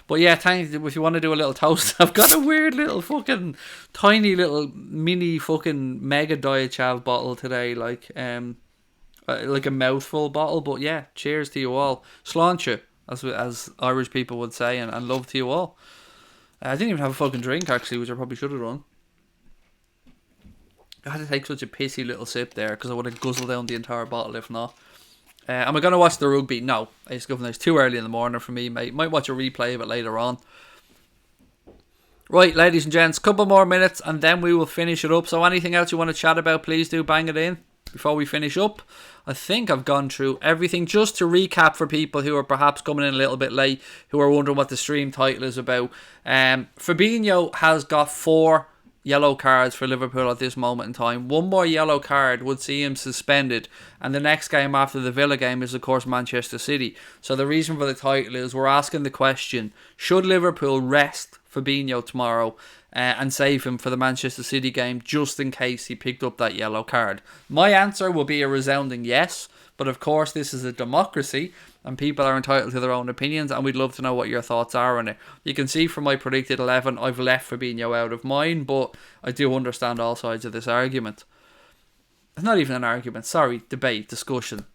But yeah, thank you. If you want to do a little toast, I've got a weird little fucking tiny little mini fucking mega diet chav bottle today, like a mouthful bottle. But yeah, cheers to you all. Sláinte, as Irish people would say, and love to you all. I didn't even have a fucking drink actually, which I probably should have done. I had to take such a pissy little sip there because I would have guzzled down the entire bottle if not. Am I going to watch the rugby? No. It's too early in the morning for me, mate. Might watch a replay of it later on. Right, ladies and gents, couple more minutes and then we will finish it up. So anything else you want to chat about, please do bang it in before we finish up. I think I've gone through everything. Just to recap for people who are perhaps coming in a little bit late, who are wondering what the stream title is about. Fabinho has got 4 yellow cards for Liverpool at this moment in time. One more yellow card would see him suspended, and the next game after the Villa game is of course Manchester City. So the reason for the title is we're asking the question, should Liverpool rest Fabinho tomorrow and save him for the Manchester City game just in case he picked up that yellow card? My answer will be a resounding yes, but of course this is a democracy and people are entitled to their own opinions, and we'd love to know what your thoughts are on it. You can see from my predicted 11, I've left Fabinho out of mine, but I do understand all sides of this argument. It's not even an argument, sorry, debate, discussion.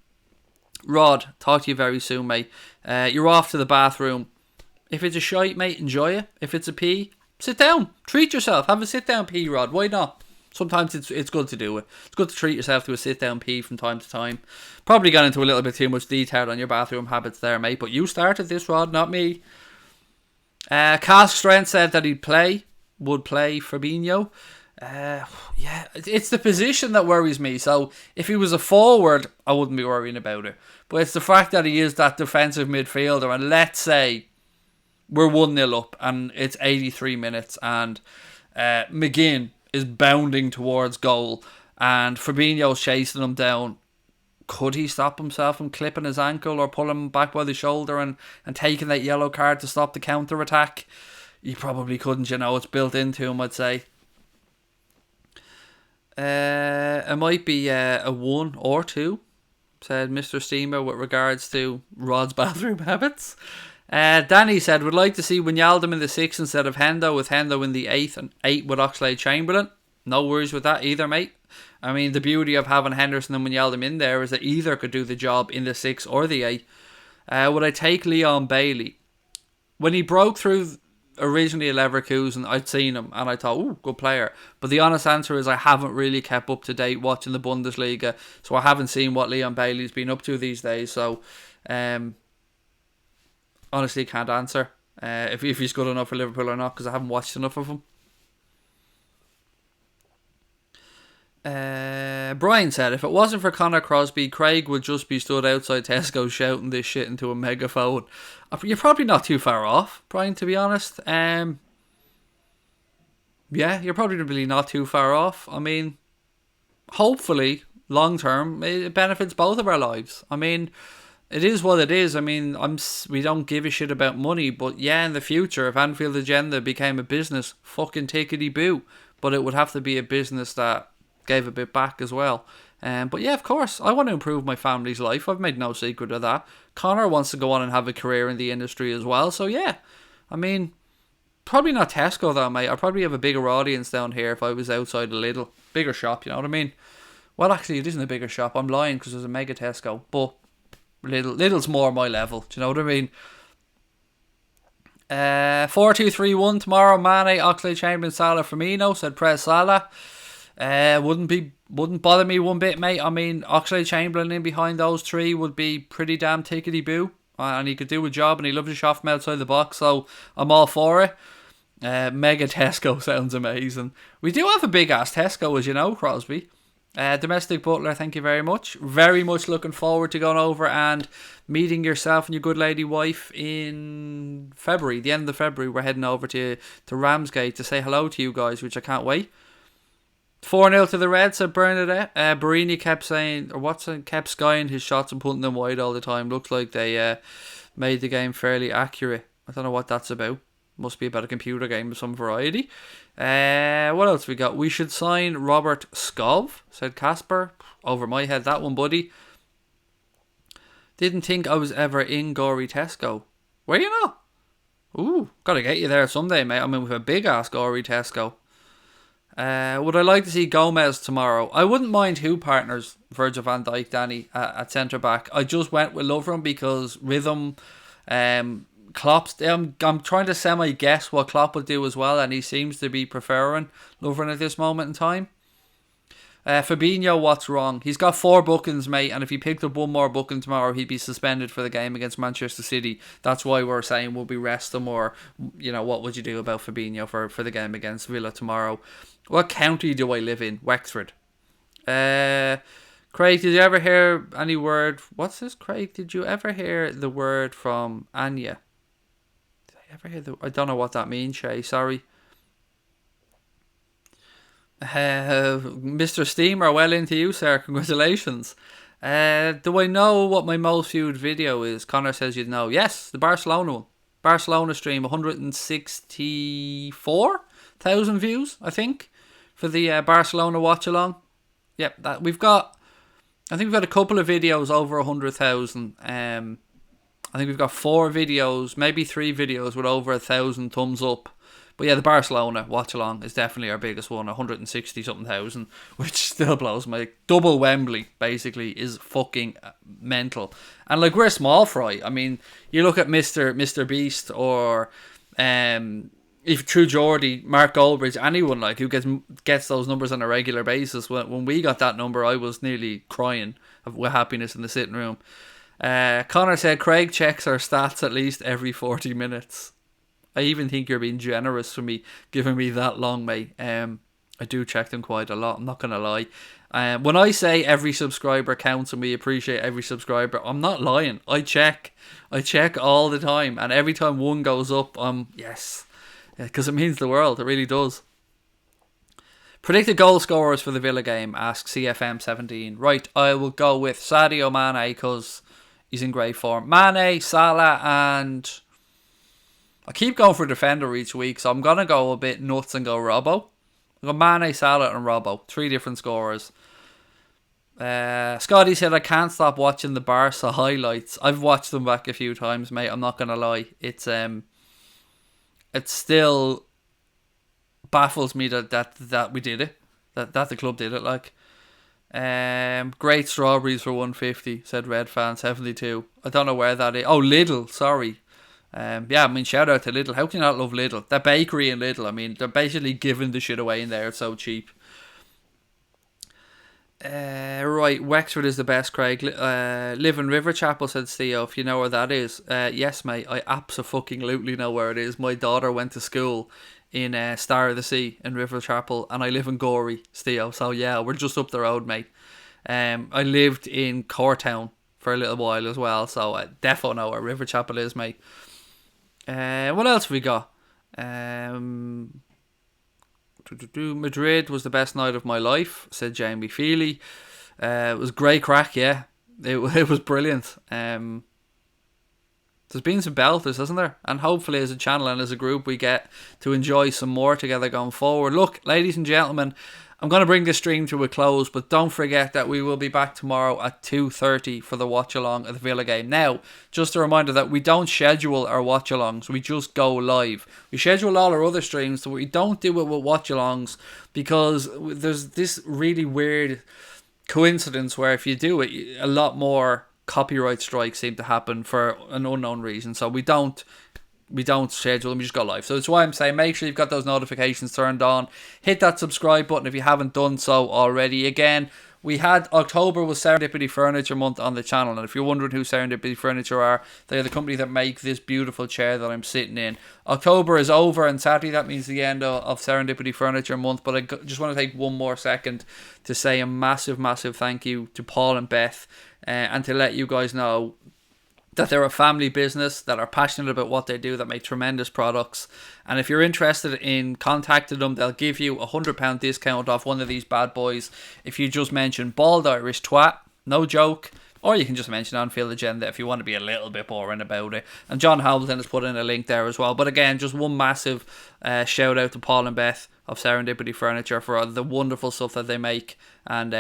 Rod, talk to you very soon, mate. You're off to the bathroom. If it's a shite, mate, enjoy it. If it's a pee, sit down, treat yourself, have a sit down pee, Rod, why not? Sometimes it's good to do it. It's good to treat yourself to a sit-down pee from time to time. Probably got into a little bit too much detail on your bathroom habits there, mate. But you started this, Rod, not me. Cask Strength said that would play Fabinho. Yeah, it's the position that worries me. So if he was a forward, I wouldn't be worrying about it. But it's the fact that he is that defensive midfielder. And let's say we're 1-0 up and it's 83 minutes and McGinn is bounding towards goal and Fabinho's chasing him down. Could he stop himself from clipping his ankle or pulling him back by the shoulder and taking that yellow card to stop the counter attack? You probably couldn't, it's built into him, I'd say. It might be a 1 or 2, said Mr. Steamer, with regards to Rod's bathroom habits. Danny said, would like to see Wijnaldum in the 6 instead of Hendo, with Hendo in the 8 and 8 with Oxlade-Chamberlain. No worries with that either, mate. I mean, the beauty of having Henderson and Wijnaldum in there is that either could do the job in the 6 or the 8. Would I take Leon Bailey? When he broke through originally at Leverkusen, I'd seen him and I thought, ooh, good player. But the honest answer is I haven't really kept up to date watching the Bundesliga, so I haven't seen what Leon Bailey's been up to these days. So, honestly, can't answer if he's good enough for Liverpool or not, because I haven't watched enough of him. Brian said, if it wasn't for Conor Crosby, Craig would just be stood outside Tesco shouting this shit into a megaphone. You're probably not too far off, Brian, to be honest. Yeah, you're probably really not too far off. I mean, hopefully, long term, it benefits both of our lives. I mean, it is what it is. I mean, we don't give a shit about money, but yeah, in the future, if Anfield Agenda became a business, fucking tickety-boo. But it would have to be a business that gave a bit back as well. But yeah, of course, I want to improve my family's life. I've made no secret of that. Connor wants to go on and have a career in the industry as well. So yeah, I mean, probably not Tesco though, mate. I'd probably have a bigger audience down here if I was outside a little bigger shop, you know what I mean? Well, actually, it isn't a bigger shop. I'm lying because there's a mega Tesco. But Lidl's more my level. Do you know what I mean? 4-2-3-1 tomorrow. Mane, Oxlade-Chamberlain, Salah, Firmino. Said Prez Salah. Wouldn't bother me one bit, mate. I mean, Oxlade-Chamberlain in behind those three would be pretty damn tickety-boo. And he could do a job, and he loves a shot from outside the box, so I'm all for it. Mega Tesco sounds amazing. We do have a big-ass Tesco, as you know, Crosby. Domestic Butler, thank you very much. Very much looking forward to going over and meeting yourself and your good lady wife in February. The end of February, we're heading over to Ramsgate to say hello to you guys, which I can't wait. 4-0 to the Reds, said Bernadette. Barini kept saying, or Watson kept skying his shots and putting them wide all the time. Looks like they made the game fairly accurate. I don't know what that's about. Must be about a computer game of some variety. What else we got? We should sign Robert Skov, said Casper. Over my head, that one, buddy. Didn't think I was ever in Gory Tesco. Were you not? Ooh, gotta get you there someday, mate. I mean, with a big ass Gory Tesco. Would I like to see Gomez tomorrow? I wouldn't mind who partners Virgil van Dijk, Danny at centre back. I just went with Lovren because rhythm. Klopp's. I'm trying to semi guess what Klopp will do as well, and he seems to be preferring Lovren at this moment in time. Fabinho, what's wrong? He's got 4 bookings, mate, and if he picked up one more booking tomorrow, he'd be suspended for the game against Manchester City. That's why we're saying we'll be rest him, or what would you do about Fabinho for the game against Villa tomorrow? What county do I live in? Wexford. Craig, did you ever hear any word? What's this, Craig? Did you ever hear the word from Anya? Did I ever hear I don't know what that means, Shay. Sorry. Mr. Steamer, well into you, sir. Congratulations. Do I know what my most viewed video is? Connor says you'd know. Yes, the Barcelona one. Barcelona stream, 164,000 views, I think, for the Barcelona watch along. Yep, I think we've got a couple of videos over 100,000. I think we've got 4 videos, maybe 3 videos with over 1,000 thumbs up. But yeah, the Barcelona watch along is definitely our biggest one, 160 something thousand, which still blows my double Wembley. Basically, is fucking mental. And like, we're a small fry. I mean, you look at Mr. Beast or if True Geordie, Mark Goldbridge, anyone like who gets those numbers on a regular basis. When we got that number, I was nearly crying with happiness in the sitting room. Connor said Craig checks our stats at least every 40 minutes. I even think you're being generous for me giving me that long, mate. I do check them quite a lot, I'm not going to lie. When I say every subscriber counts and we appreciate every subscriber, I'm not lying. I check all the time, and every time one goes up, yes. Because it means the world, it really does. Predicted goal scorers for the Villa game, asks CFM17. Right, I will go with Sadio Mane because he's in great form. Mane, Salah, and I keep going for defender each week, so I'm going to go a bit nuts and go Robbo. I've got Mane, Salah and Robbo. 3 different scorers. Scotty said, I can't stop watching the Barca highlights. I've watched them back a few times, mate. I'm not going to lie. It still baffles me that we did it. That the club did it, like. Great strawberries for 150, said Red Fan 72. I don't know where that is. Oh, Lidl, sorry. Yeah, I mean, shout out to Lidl. How can you not love Lidl? That bakery in Lidl, I mean, they're basically giving the shit away in there. It's so cheap. Right, Wexford is the best, Craig. Live in River Chapel, said Theo, if you know where that is. Yes, mate, I absolutely know where it is. My daughter went to school in Star of the Sea in River Chapel, and I live in Gorey, Theo. So yeah, we're just up the road, mate. I lived in Cortown for a little while as well, so I defo know where River Chapel is, mate. What else have we got? Madrid was the best night of my life, said Jamie Feely. It was great crack, yeah. It was brilliant. There's been some belters, hasn't there? And hopefully as a channel and as a group we get to enjoy some more together going forward. Look, ladies and gentlemen, I'm going to bring this stream to a close, but don't forget that we will be back tomorrow at 2:30 for the watch-along of the Villa game. Now, just a reminder that we don't schedule our watch-alongs, we just go live. We schedule all our other streams, so we don't do it with watch-alongs because there's this really weird coincidence where if you do it, a lot more copyright strikes seem to happen for an unknown reason. So we don't schedule them, we just go live. So that's why I'm saying make sure you've got those notifications turned on. Hit that subscribe button if you haven't done so already. Again, we had October was Serendipity Furniture Month on the channel, and if you're wondering who Serendipity Furniture are, they're the company that make this beautiful chair that I'm sitting in. October is over, and sadly that means the end of Serendipity Furniture Month, but I just want to take one more second to say a massive thank you to Paul and Beth, and to let you guys know that they're a family business that are passionate about what they do, that make tremendous products. And if you're interested in contacting them, they'll give you £100 discount off one of these bad boys if you just mention Bald Irish Twat, no joke. Or you can just mention Anfield Agenda if you want to be a little bit boring about it. And John Hamilton has put in a link there as well. But again, just one massive shout out to Paul and Beth of Serendipity Furniture for the wonderful stuff that they make, and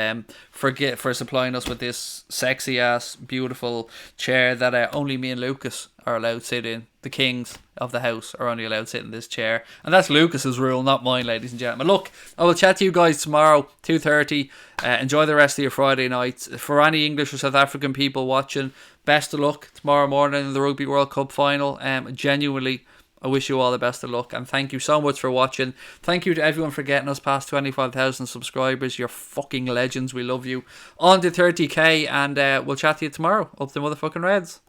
for supplying us with this sexy ass beautiful chair that only me and Lucas are allowed to sit in. The kings of the house are only allowed to sit in this chair, and that's Lucas's rule, not mine, ladies and gentlemen. Look, I will chat to you guys tomorrow 2:30. Enjoy the rest of your Friday nights. For any English or South African people watching, best of luck tomorrow morning in the Rugby World Cup final. Genuinely, I wish you all the best of luck, and thank you so much for watching. Thank you to everyone for getting us past 25,000 subscribers. You're fucking legends. We love you. On to 30k, and we'll chat to you tomorrow. Up the motherfucking Reds.